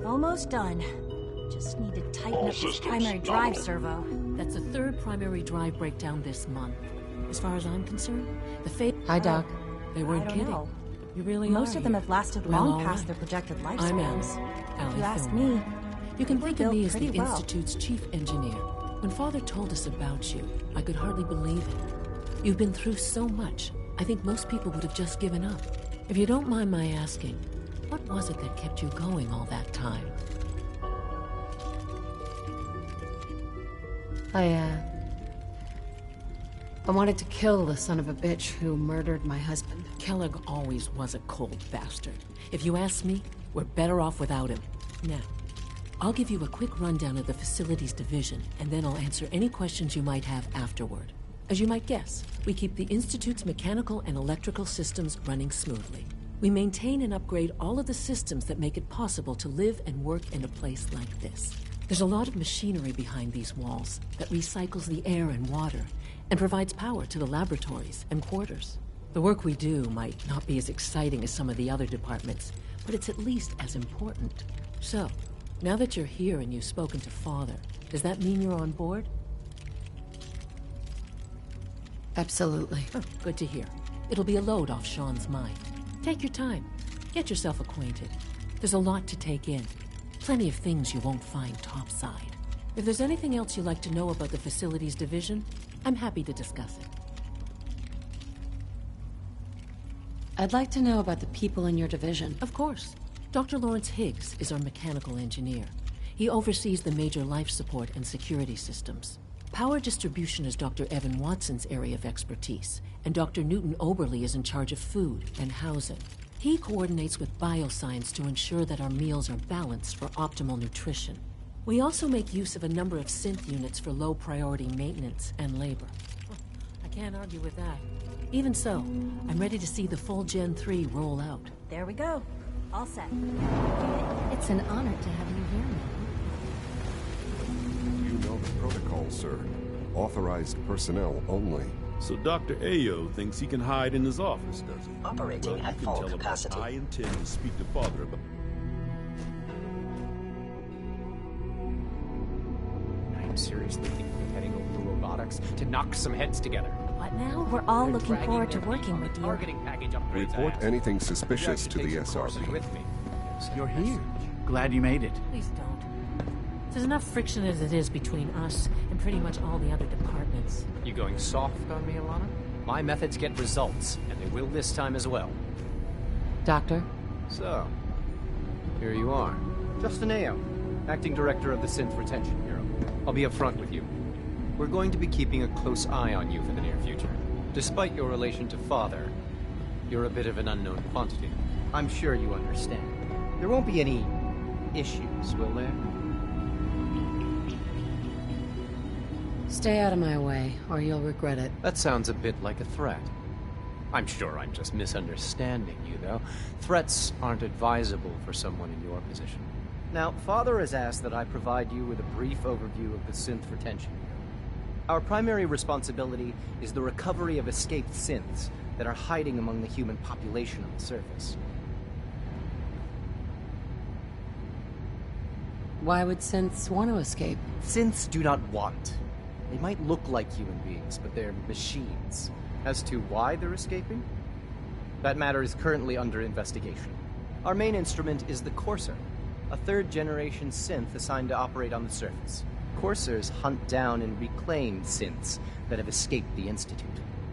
Almost done. Just need to tighten up this primary drive servo. That's the third primary drive breakdown this month. As far as I'm concerned, Hi, Doc. They weren't kidding. Know. You really Most are. of them have lasted Well, long all past right. their projected I'm lifespans. Alice. If you ask Fillmore. me, You can we're think of me built as the pretty well. Institute's chief engineer. When Father told us about you, I could hardly believe it. You've been through so much, I think most people would have just given up. If you don't mind my asking, what was it that kept you going all that time? I wanted to kill the son of a bitch who murdered my husband. Kellogg always was a cold bastard. If you ask me, we're better off without him. Now, I'll give you a quick rundown of the facilities division, and then I'll answer any questions you might have afterward. As you might guess, we keep the Institute's mechanical and electrical systems running smoothly. We maintain and upgrade all of the systems that make it possible to live and work in a place like this. There's a lot of machinery behind these walls that recycles the air and water and provides power to the laboratories and quarters. The work we do might not be as exciting as some of the other departments, but it's at least as important. So, now that you're here and you've spoken to Father, does that mean you're on board? Absolutely. Oh, good to hear. It'll be a load off Sean's mind. Take your time. Get yourself acquainted. There's a lot to take in. Plenty of things you won't find topside. If there's anything else you'd like to know about the facilities division, I'm happy to discuss it. I'd like to know about the people in your division. Of course. Dr. Lawrence Higgs is our mechanical engineer. He oversees the major life support and security systems. Power distribution is Dr. Evan Watson's area of expertise, and Dr. Newton Oberly is in charge of food and housing. He coordinates with bioscience to ensure that our meals are balanced for optimal nutrition. We also make use of a number of synth units for low-priority maintenance and labor. I can't argue with that. Even so, I'm ready to see the full Gen 3 roll out. There we go. All set. It's an honor to have you here, man. You know the protocol, sir. Authorized personnel only. So Dr. Ayo thinks he can hide in his office, does he? Operating well, at full capacity. I intend to speak to Father about... I'm seriously thinking of heading over to robotics to knock some heads together. What now? We're all looking forward to working with you. Report anything suspicious to the SRB. You're here. Glad you made it. Please don't. There's enough friction as it is between us and pretty much all the other departments. You going soft on me, Alana? My methods get results, and they will this time as well. Doctor? So, here you are. Justin Ayo, Acting Director of the Synth Retention Bureau. I'll be upfront with you. We're going to be keeping a close eye on you for the near future. Despite your relation to Father, you're a bit of an unknown quantity. I'm sure you understand. There won't be any issues, will there? Stay out of my way, or you'll regret it. That sounds a bit like a threat. I'm sure I'm just misunderstanding you, though. Threats aren't advisable for someone in your position. Now, Father has asked that I provide you with a brief overview of the Synth Retention Bureau. Our primary responsibility is the recovery of escaped synths that are hiding among the human population on the surface. Why would synths want to escape? Synths do not want. They might look like human beings, but they're machines. As to why they're escaping? That matter is currently under investigation. Our main instrument is the Courser, a third-generation synth assigned to operate on the surface. Coursers hunt down and reclaim synths that have escaped the Institute.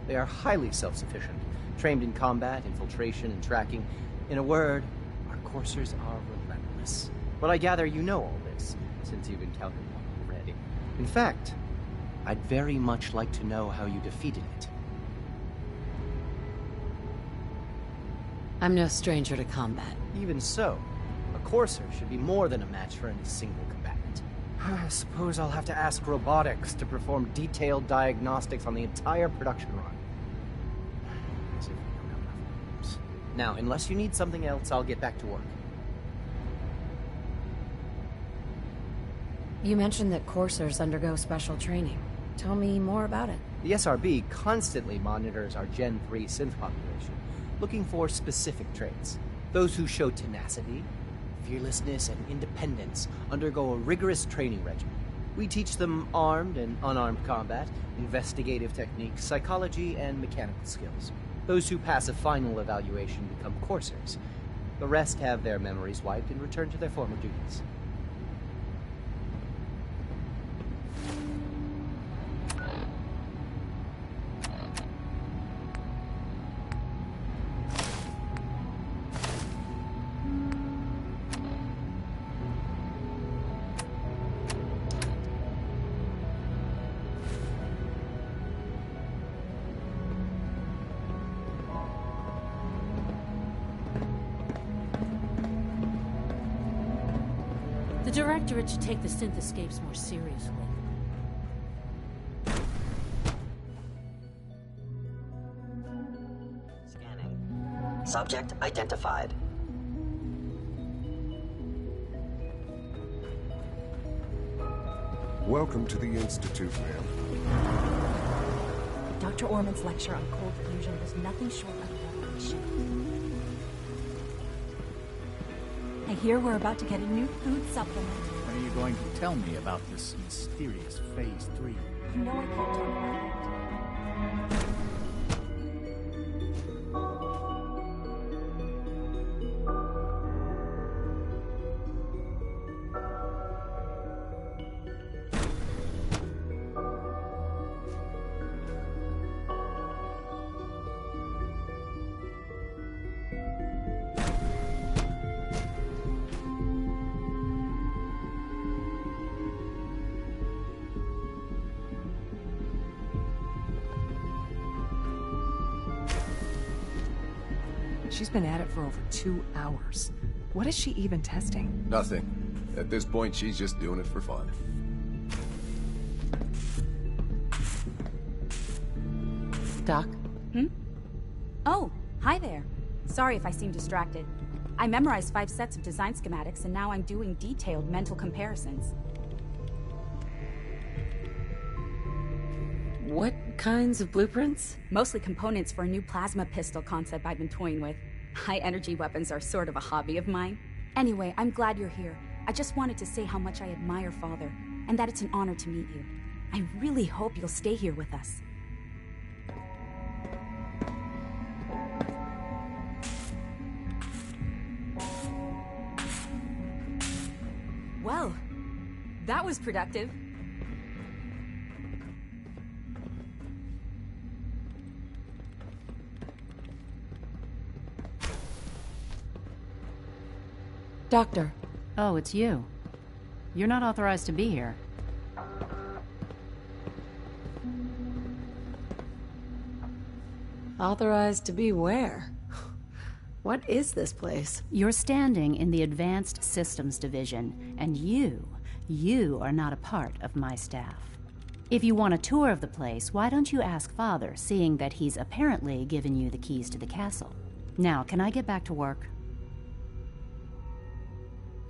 They are highly self-sufficient, trained in combat, infiltration, and tracking. In a word, our Coursers are relentless. But I gather you know all this, since you've encountered one already. In fact, I'd very much like to know how you defeated it. I'm no stranger to combat. Even so, a Courser should be more than a match for any single combatant. I suppose I'll have to ask robotics to perform detailed diagnostics on the entire production run. As if we don't have enough names. Now, unless you need something else, I'll get back to work. You mentioned that coursers undergo special training. Tell me more about it. The SRB constantly monitors our Gen 3 synth population, looking for specific traits. Those who show tenacity, fearlessness, and independence undergo a rigorous training regimen. We teach them armed and unarmed combat, investigative techniques, psychology, and mechanical skills. Those who pass a final evaluation become coursers. The rest have their memories wiped and return to their former duties. The Directorate should take the synth escapes more seriously. Scanning. Subject identified. Welcome to the Institute, ma'am. Dr. Orman's lecture on cold fusion was nothing short of a revelation. I hear we're about to get a new food supplement. When are you going to tell me about this mysterious Phase 3? You know I can't talk about it. She's been at it for over 2 hours. What is she even testing? Nothing. At this point, she's just doing it for fun. Doc? Oh, hi there. Sorry if I seem distracted. I memorized 5 sets of design schematics, and now I'm doing detailed mental comparisons. What kinds of blueprints? Mostly components for a new plasma pistol concept I've been toying with. High-energy weapons are sort of a hobby of mine. Anyway, I'm glad you're here. I just wanted to say how much I admire Father, and that it's an honor to meet you. I really hope you'll stay here with us. Well, that was productive. Doctor. Oh, it's you. You're not authorized to be here. Authorized to be where? What is this place? You're standing in the Advanced Systems Division, and you are not a part of my staff. If you want a tour of the place, why don't you ask Father, seeing that he's apparently given you the keys to the castle. Now, can I get back to work?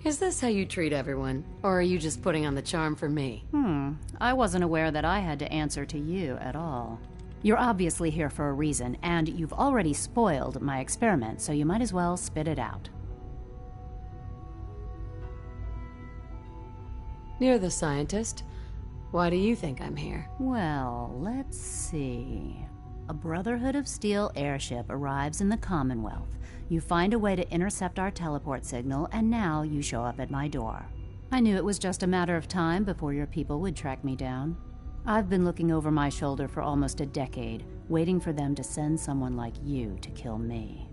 Is this how you treat everyone? Or are you just putting on the charm for me? I wasn't aware that I had to answer to you at all. You're obviously here for a reason, and you've already spoiled my experiment, so you might as well spit it out. You're the scientist. Why do you think I'm here? Well, let's see. A Brotherhood of Steel airship arrives in the Commonwealth. You find a way to intercept our teleport signal, and now you show up at my door. I knew it was just a matter of time before your people would track me down. I've been looking over my shoulder for almost a decade, waiting for them to send someone like you to kill me.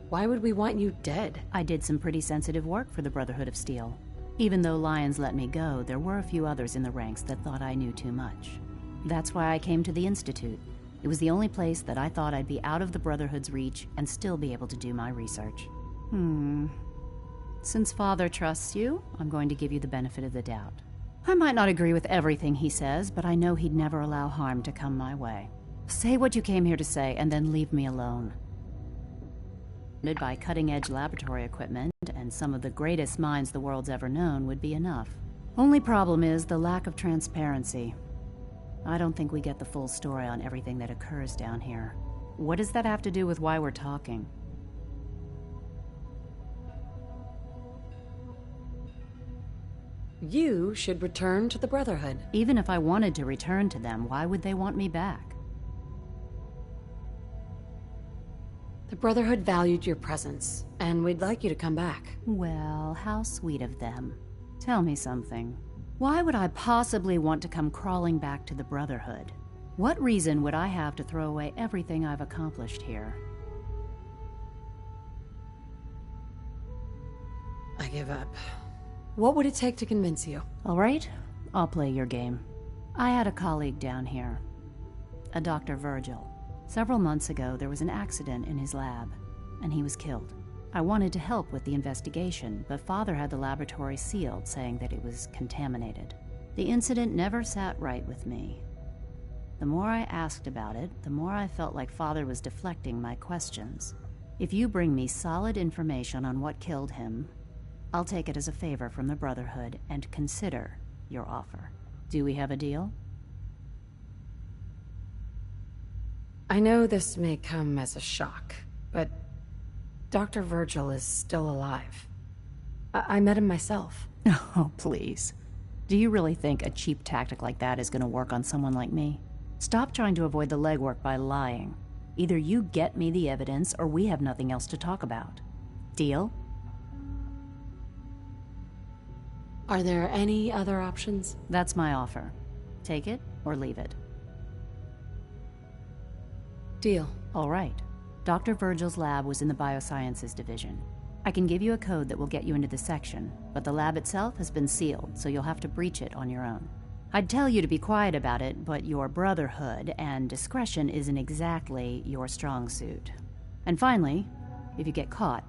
Why would we want you dead? I did some pretty sensitive work for the Brotherhood of Steel. Even though Lyons let me go, there were a few others in the ranks that thought I knew too much. That's why I came to the Institute. It was the only place that I thought I'd be out of the Brotherhood's reach and still be able to do my research. Since Father trusts you, I'm going to give you the benefit of the doubt. I might not agree with everything he says, but I know he'd never allow harm to come my way. Say what you came here to say, and then leave me alone. By cutting-edge laboratory equipment and some of the greatest minds the world's ever known would be enough. Only problem is the lack of transparency. I don't think we get the full story on everything that occurs down here. What does that have to do with why we're talking? You should return to the Brotherhood. Even if I wanted to return to them, why would they want me back? The Brotherhood valued your presence, and we'd like you to come back. Well, how sweet of them. Tell me something. Why would I possibly want to come crawling back to the Brotherhood? What reason would I have to throw away everything I've accomplished here? I give up. What would it take to convince you? All right, I'll play your game. I had a colleague down here, a Dr. Virgil. Several months ago, there was an accident in his lab, and he was killed. I wanted to help with the investigation, but Father had the laboratory sealed, saying that it was contaminated. The incident never sat right with me. The more I asked about it, the more I felt like Father was deflecting my questions. If you bring me solid information on what killed him, I'll take it as a favor from the Brotherhood and consider your offer. Do we have a deal? I know this may come as a shock, but Dr. Virgil is still alive. I met him myself. Oh, please. Do you really think a cheap tactic like that is going to work on someone like me? Stop trying to avoid the legwork by lying. Either you get me the evidence, or we have nothing else to talk about. Deal? Are there any other options? That's my offer. Take it or leave it. Deal. All right. Dr. Virgil's lab was in the Biosciences Division. I can give you a code that will get you into the section, but the lab itself has been sealed, so you'll have to breach it on your own. I'd tell you to be quiet about it, but your Brotherhood and discretion isn't exactly your strong suit. And finally, if you get caught,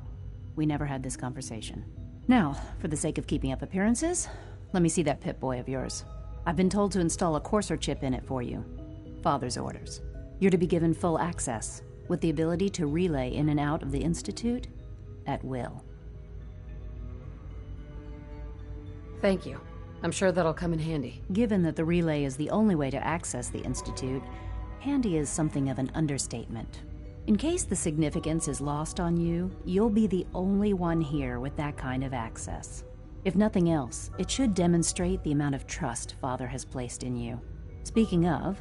we never had this conversation. Now, for the sake of keeping up appearances, let me see that Pip-Boy of yours. I've been told to install a courser chip in it for you. Father's orders. You're to be given full access, with the ability to relay in and out of the Institute at will. Thank you. I'm sure that'll come in handy. Given that the relay is the only way to access the Institute, handy is something of an understatement. In case the significance is lost on you, you'll be the only one here with that kind of access. If nothing else, it should demonstrate the amount of trust Father has placed in you. Speaking of,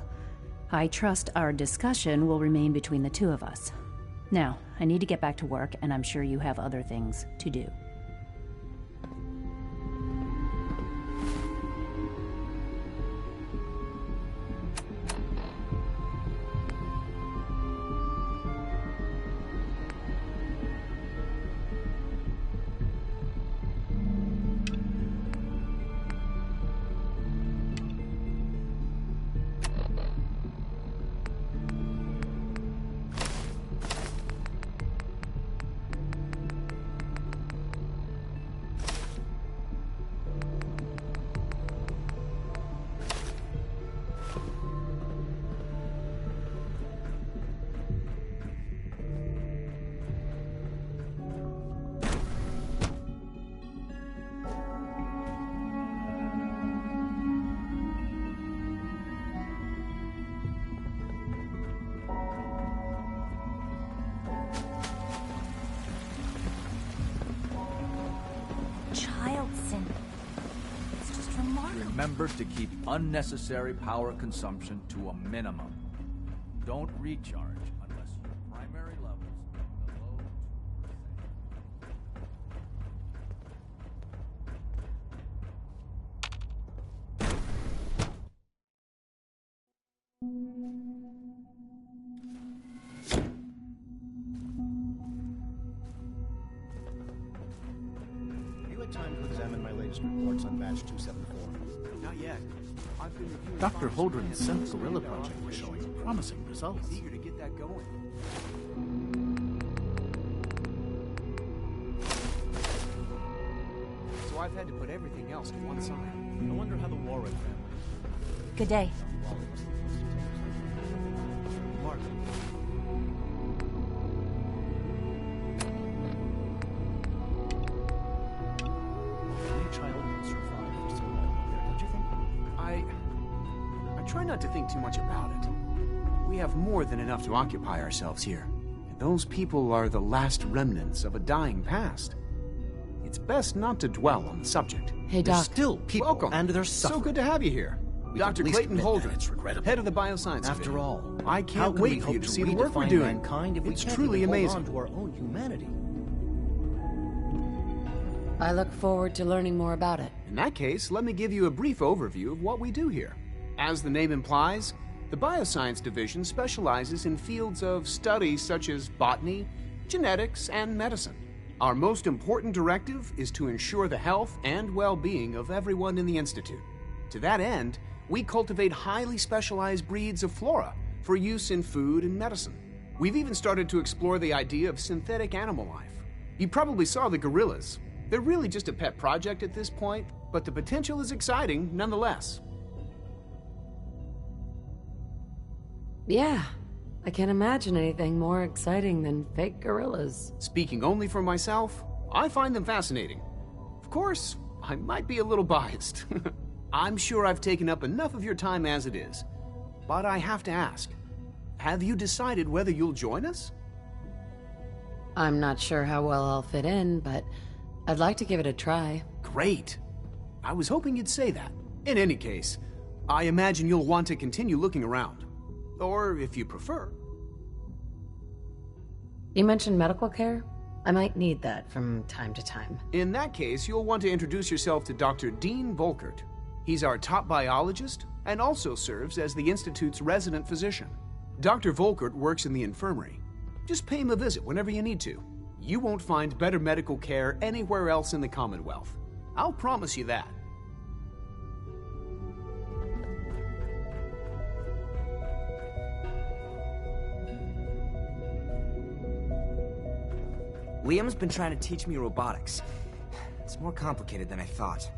I trust our discussion will remain between the two of us. Now, I need to get back to work, and I'm sure you have other things to do. Remember to keep unnecessary power consumption to a minimum. Don't recharge unless your primary levels are below 2%. Have you had time to examine my latest reports on batch 274? Not yet. I've been reviewing Dr. Holdren's Synth Gorilla project was showing promising results. I'm eager to get that going. So I've had to put everything else to one side. I wonder how the Warwick family... Good day. Mark. Any child can survive for so long there, don't you think? I try not to think too much about it. We have more than enough to occupy ourselves here. And those people are the last remnants of a dying past. It's best not to dwell on the subject. Hey, Doc. There's still people, Welcome. and they're suffering. So good to have you here. We Dr. can at least Clayton admit Holdren, that it's regrettable. head of the Bioscience After Division. all, I how can't can we wait for you hope to to see the work we're redefine doing. mankind if we It's can't truly even amazing. hold on to our own humanity? I look forward to learning more about it. In that case, let me give you a brief overview of what we do here. As the name implies, the Bioscience Division specializes in fields of study such as botany, genetics, and medicine. Our most important directive is to ensure the health and well-being of everyone in the Institute. To that end, we cultivate highly specialized breeds of flora for use in food and medicine. We've even started to explore the idea of synthetic animal life. You probably saw the gorillas. They're really just a pet project at this point, but the potential is exciting nonetheless. Yeah, I can't imagine anything more exciting than fake gorillas. Speaking only for myself, I find them fascinating. Of course, I might be a little biased. I'm sure I've taken up enough of your time as it is. But I have to ask, have you decided whether you'll join us? I'm not sure how well I'll fit in, but I'd like to give it a try. Great. I was hoping you'd say that. In any case, I imagine you'll want to continue looking around. Or, if you prefer. You mentioned medical care? I might need that from time to time. In that case, you'll want to introduce yourself to Dr. Dean Volkert. He's our top biologist and also serves as the Institute's resident physician. Dr. Volkert works in the infirmary. Just pay him a visit whenever you need to. You won't find better medical care anywhere else in the Commonwealth. I'll promise you that. Liam's been trying to teach me robotics. It's more complicated than I thought.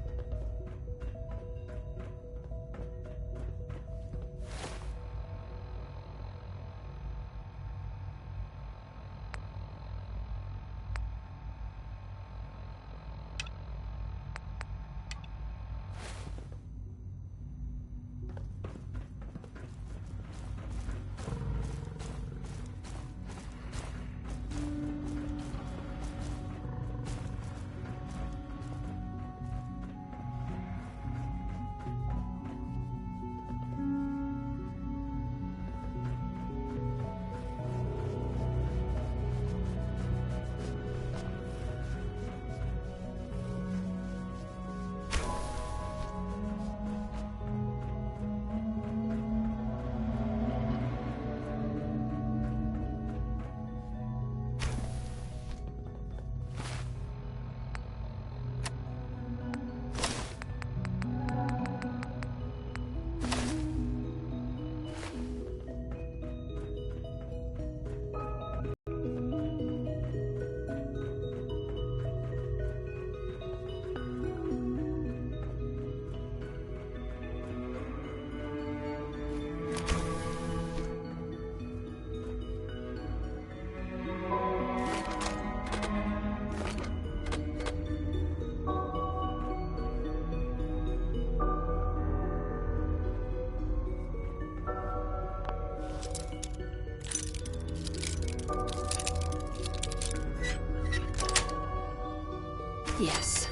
Yes.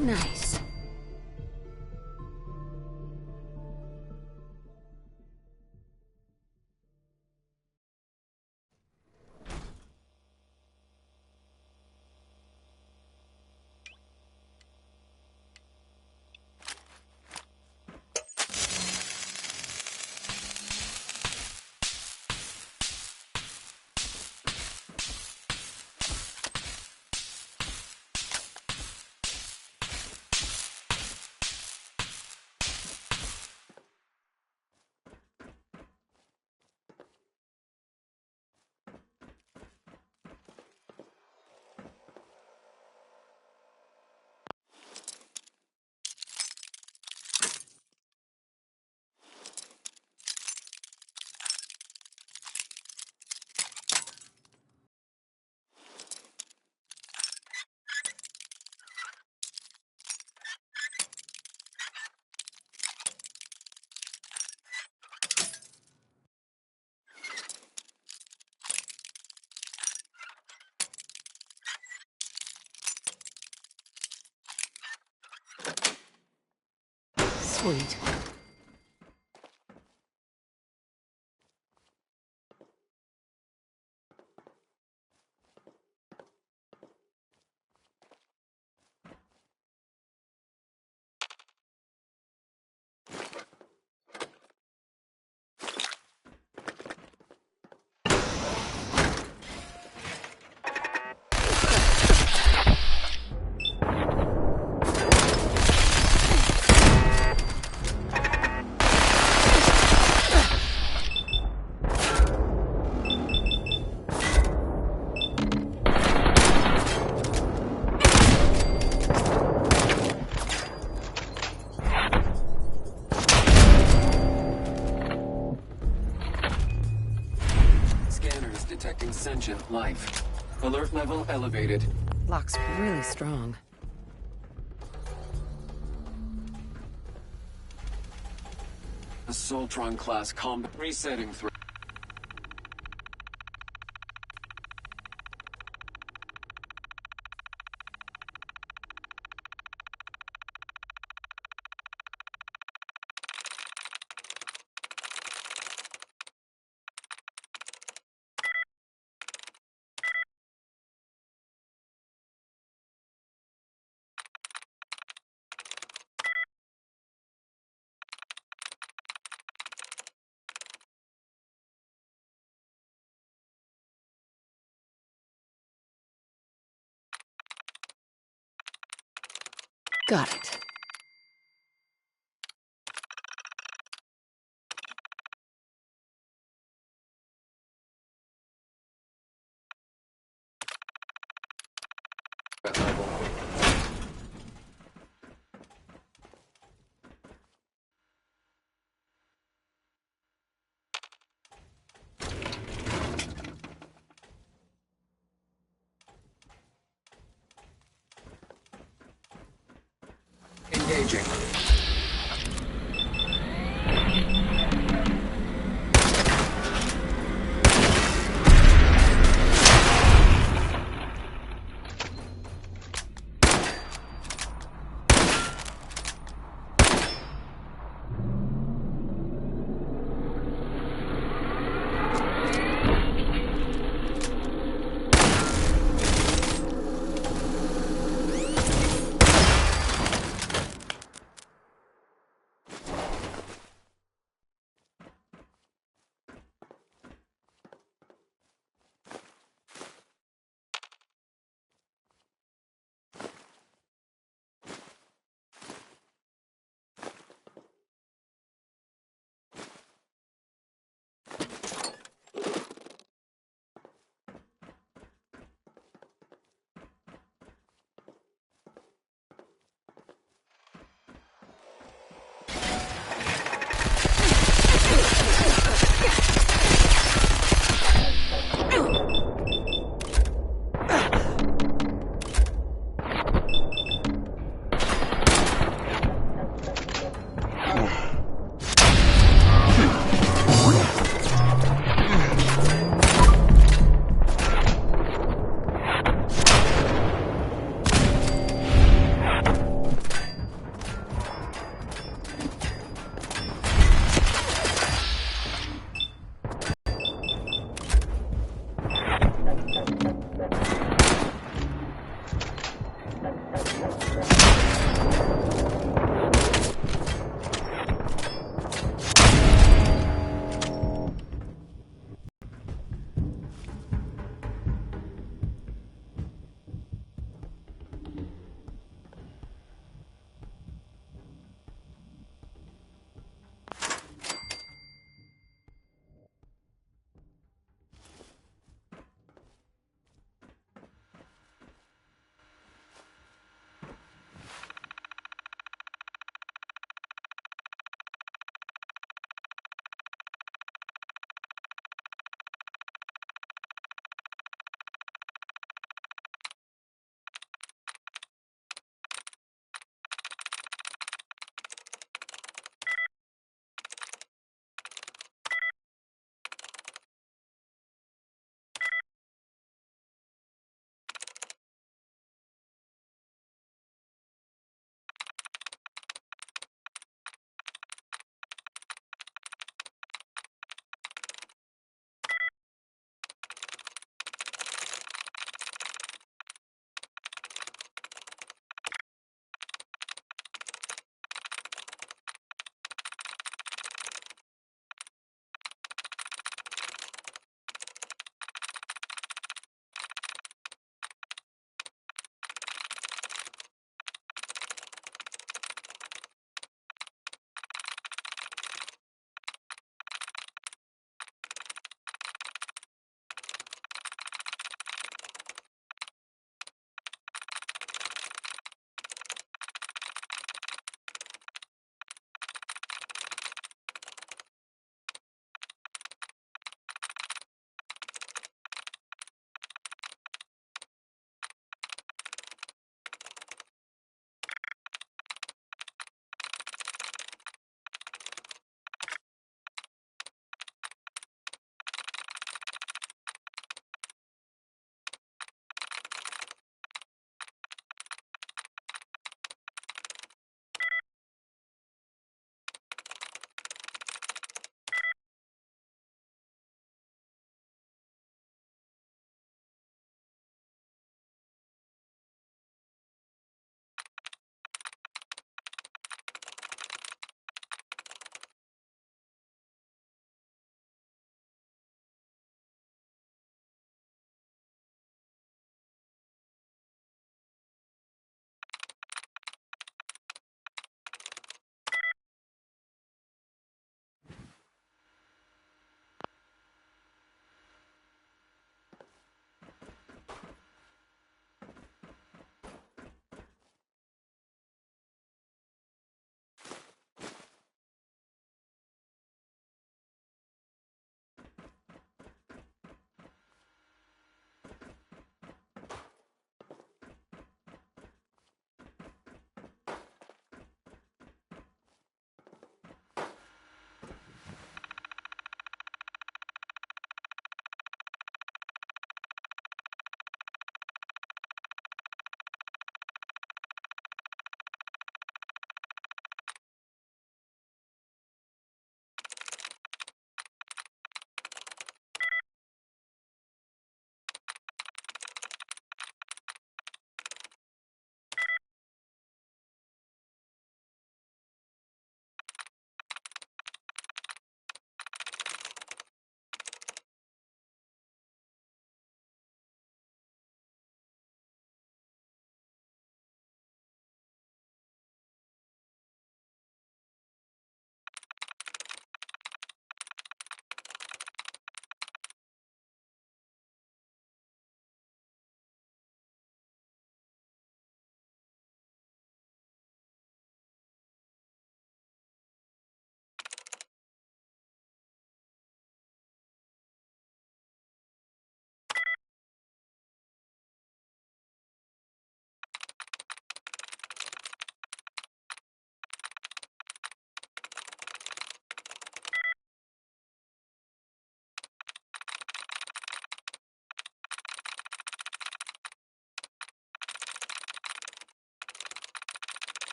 Nice. Sweet. sentient life. Alert level elevated. Lock's really strong. Assaultron class combat resetting through. Got it. Engaging.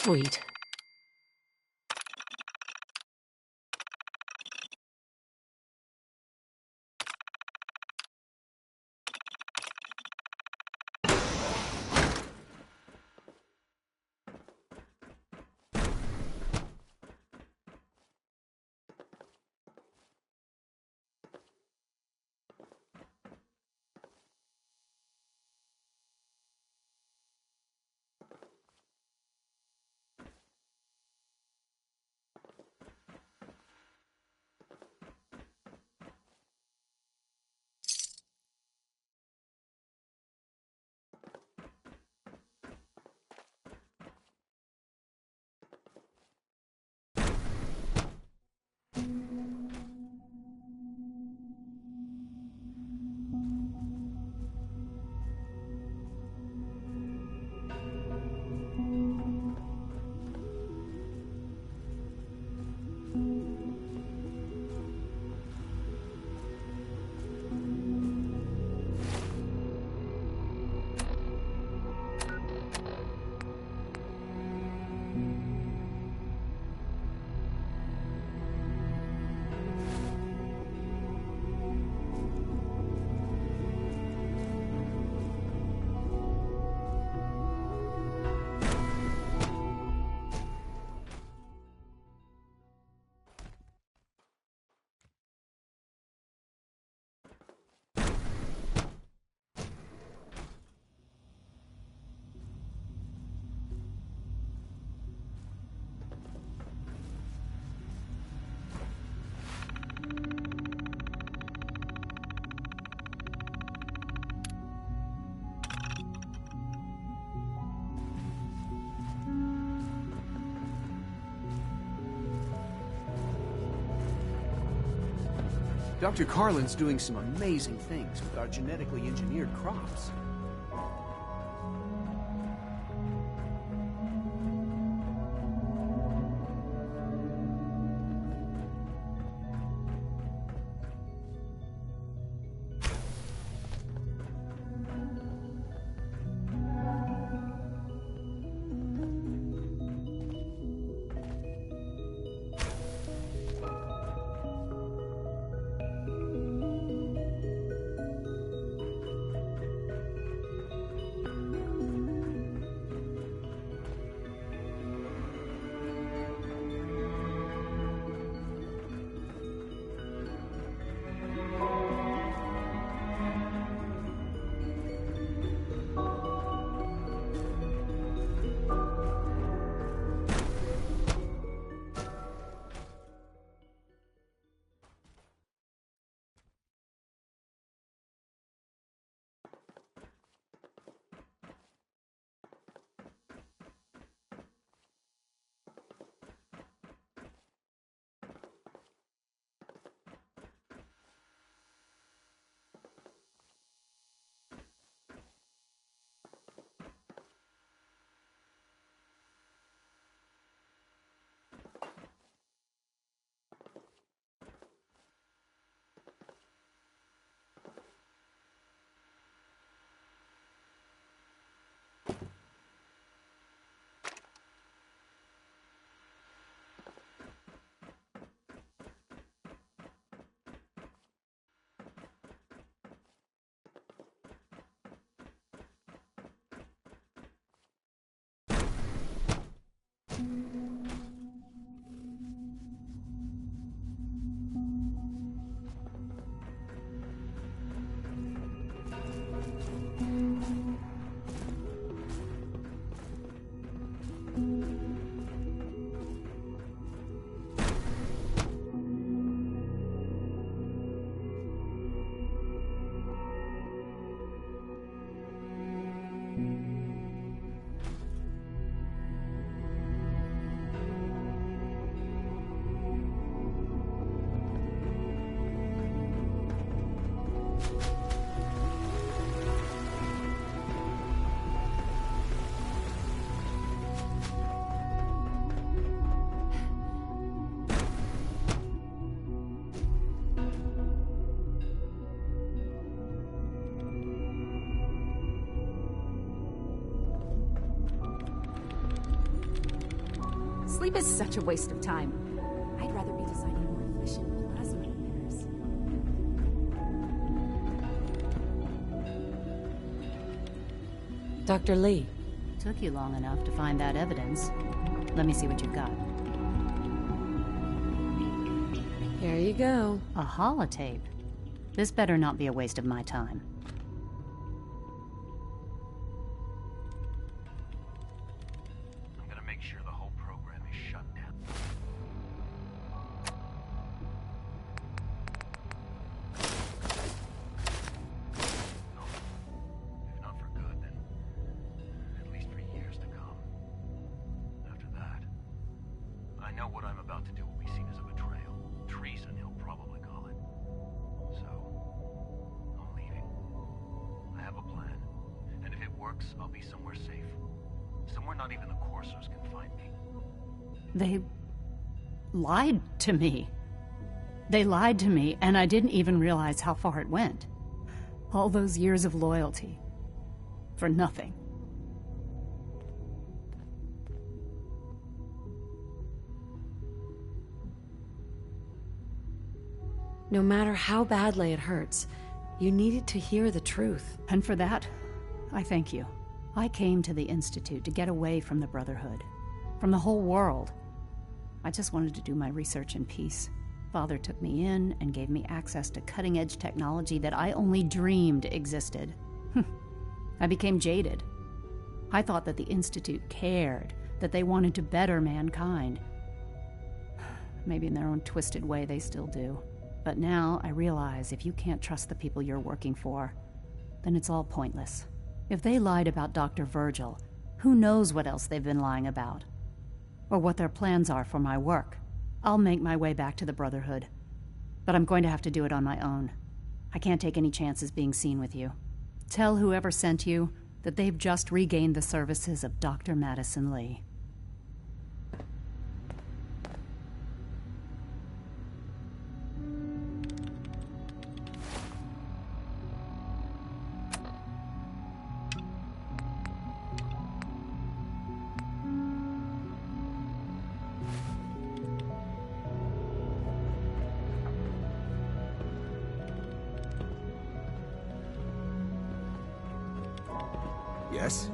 Sweet. Dr. Carlin's doing some amazing things with our genetically engineered crops. Sleep is such a waste of time. I'd rather be designing more efficient plasma emitters. Dr. Lee. Took you long enough to find that evidence. Let me see what you've got. Here you go. A holotape. This better not be a waste of my time. I'm gonna make sure the whole program is shut down. No. If not for good, then at least for years to come. After that, I know what I'm about to do will be seen as a betrayal. Treason, he'll probably call it. So, I'm leaving. I have a plan. And if it works, I'll be somewhere safe. Somewhere not even the Coursers can find me. They lied to me. They lied to me, and I didn't even realize how far it went. All those years of loyalty. For nothing. No matter how badly it hurts, you needed to hear the truth. And for that, I thank you. I came to the Institute to get away from the Brotherhood. From the whole world. I just wanted to do my research in peace. Father took me in and gave me access to cutting-edge technology that I only dreamed existed. I became jaded. I thought that the Institute cared, that they wanted to better mankind. Maybe in their own twisted way they still do. But now I realize if you can't trust the people you're working for, then it's all pointless. If they lied about Dr. Virgil, who knows what else they've been lying about? Or what their plans are for my work. I'll make my way back to the Brotherhood. But I'm going to have to do it on my own. I can't take any chances being seen with you. Tell whoever sent you that they've just regained the services of Dr. Madison Lee. Yes?